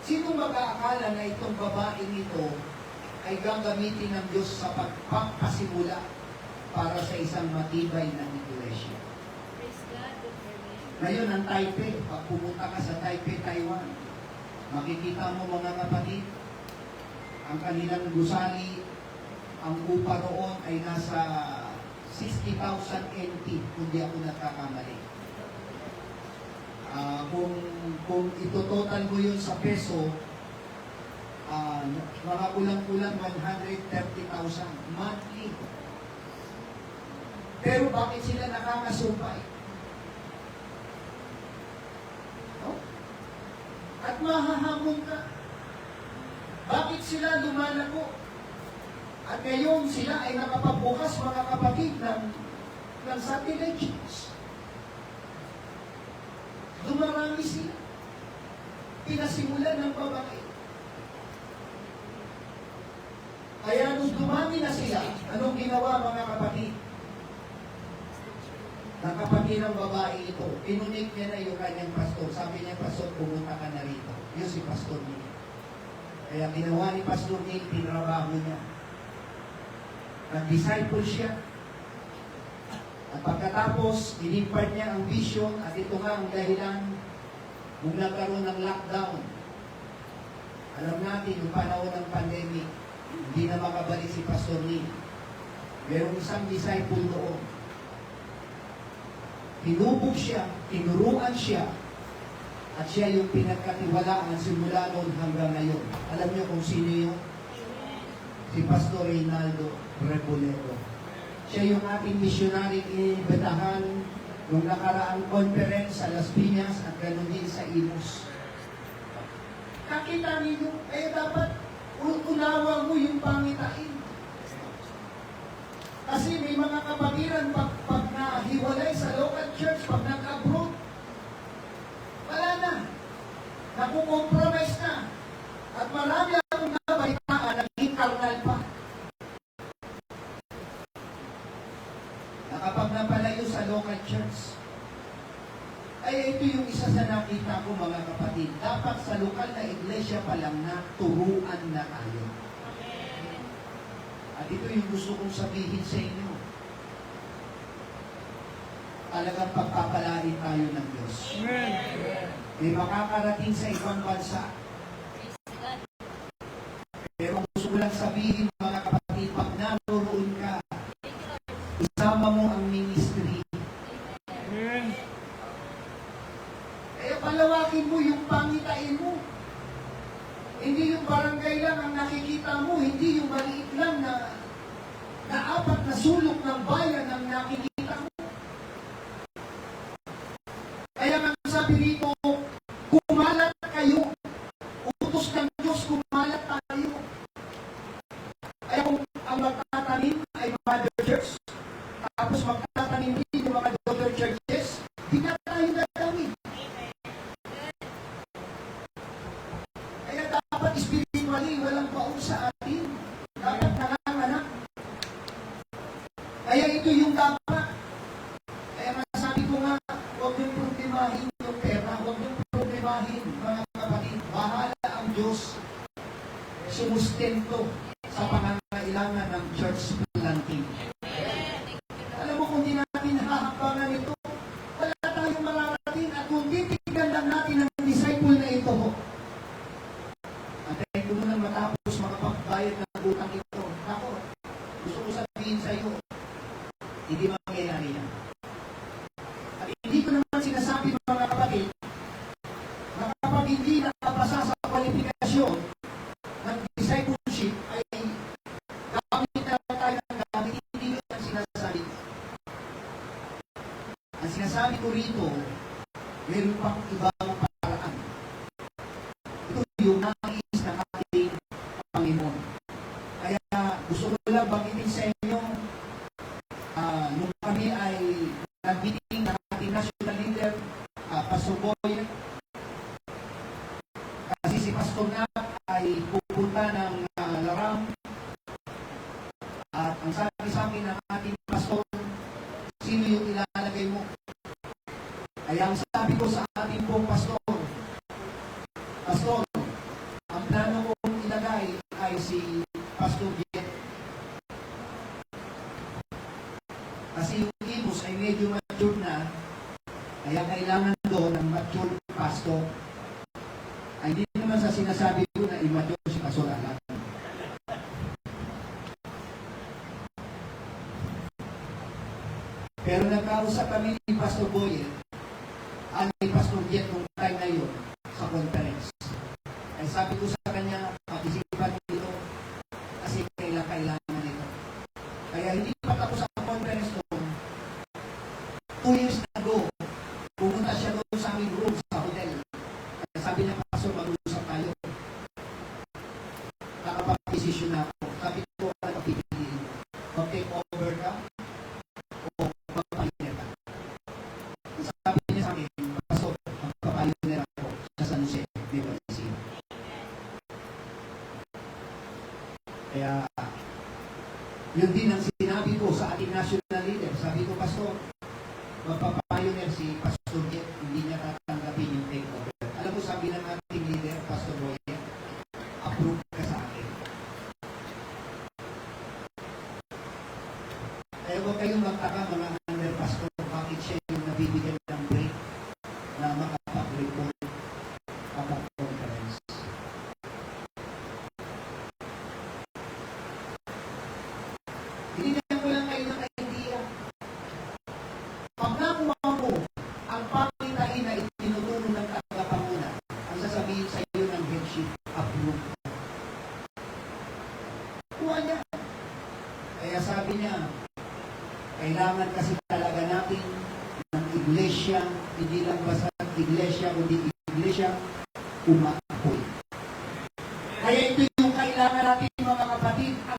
Sino mag-aakala na itong babaeng ito ay gagamitin ng Diyos sa pagpapasimula para sa isang matibay na iglesia? Ngayon, ang Taipei, pag pumunta ka sa Taipei, Taiwan, makikita mo, mga kapatid, ang kanilang gusali, ang upa roon ay nasa 60,000 NT, kung di ako nagkakamali. Kung ito-total mo yun sa peso, mga kulang-kulang 130,000 monthly. Pero bakit sila nakakasumpay? nahahamon ka? Bakit sila lumalako? At ngayon sila ay nakapagbukas, mga kapatid, ng satellites. Dumarami sila. Pinasimulan ng babae. Kaya nung dumami na sila, anong ginawa, mga kapatid? Ng kapatid ng babae ito, inunik niya na yung kanyang pastor. Sabi niya, pastor, pumunta ka na rito. Yun si pastor niya. Kaya ginawa ni pastor niya, tinrabaho niya. Nag-disciple siya. At pagkatapos, inimpart niya ang vision at ito nga ang dahilan kung nagkaroon ng lockdown. Alam natin, yung panahon ng pandemic, hindi na makabalik si Pastor Lee. Merong isang disciple doon. Tinubog siya, tinuruan siya, at siya yung pinagkatiwalaan simula noon hanggang ngayon. Alam niyo kung sino yun? Si Pastor Reynaldo Rebolero. Siya yung ating missionary inibitahan nung nakaraang conference sa Las Piñas at ganoon din sa Imus. Nakita ninyo, dapat unawa mo yung pangitain. Kasi may mga kapatiran pag nahiwalay sa local church, pag nag-abroad, wala na. Nakukompromise na. At marami akong nabalitaan, naging karnal pa. Kapag napalayo sa local church, ay ito yung isa sa nakita ko, mga kapatid. Dapat sa lokal na iglesia pa lang na turuan na tayo. At ito yung gusto kong sabihin sa inyo. Talagang pagpapalain tayo ng Diyos. May makakarating sa ibang bansa. Pero gusto ko lang sabihin, mga kapatid, pag naroon ka, isama mo ang ministry. Kaya palawakin mo yung pangitain mo. Hindi yung barangay lang ang nakikita mo, hindi yung maliit lang na apat na sulok ng bayan ang nakikita mo. Kaya nga sabi rito, kumalat kayo. Utos ng Diyos, kumalat tayo. Kaya kung ang magtatanim ay mother church, tapos magtatanim din yung mga daughter churches, di na tayo gagawin. Kaya dapat spiritually, walang baon sa atin. Dapat nanganganak. Kaya ito yung dapat. Kaya masabi ko nga, huwag niyong problemahin yung pera, huwag niyong problemahin, mga kapatid. Bahala ang Diyos sumustento sa pangangailangan ng church planting. Alam mo, kung di natin hahapangan ito, wala tayong mararating at kung titignan lang natin ang disciple na ito, antayin ko munang matapos makapagbayad ng utang ito. Ako, gusto ko sabihin sa iyo, hindi mangyayari yan. At hindi ko naman sinasabi ng mga kapatid, na kapag hindi nakapasa sa kwalifikasyon ng discipleship ay gamit na tayo ng gamit, hindi ko ang sinasabi. Ang sinasabi ko rito, meron pang ibang paraan. Ito yung nais ng ating Panginoon. Kaya gusto ko lang banggitin sa inyo, nung kami ay nag-meeting ng ating national leader, Pastor Boy, kasi si Pastor Nat ay pupunta ng Laram, at ang sabi sa akin ng ating pastor, sino yung ilalagay mo? Kaya ang sabi ko sa ating pong pastor, Pastor, ang plano kong ilagay ay si Pastor Jet. Kasi yung Imus ay medyo mature na, kaya kailangan doon ng mature pastor. Ay hindi naman sa sinasabi ko na immature si Pastor Alan. Pero nagkausap kami ni Pastor Boyer, ni Pastor Jet nung time na yun sa conference. Ay sabi ko sa kanya, pag-isipan dito kasi kailangan nito. Kaya hindi pa tapos ang conference doon. 2 years ago, pumunta siya doon sa aming room sa hotel. Kaya sabi niya, Pastor, mag-usap Yun din ang sinabi ko sa ating national leader. Sabi ko, Pastor, magpapayuner si Pastor Jet, hindi niya tatanggapin yung takeover. Alam mo, sabi ng ating leader, Pastor Roy, approve ka sa akin. Kaya huwag kayong magtaka mga under pastor, bakit siya yung nabibigyan ng break na makapag-report kapag conference. Hinigyan ko lang kayo ng idea. Pag nakuha mo ang pangitain na itinuturo ng tagapanguna, ang sasabihin sa iyo ng headship, approve. Kuha niya. Kaya sabi niya, kailangan kasi talaga natin ng iglesia, hindi lang basta iglesia, kundi iglesia umaapoy. Kaya ito yung kailangan natin mga kapatid, ang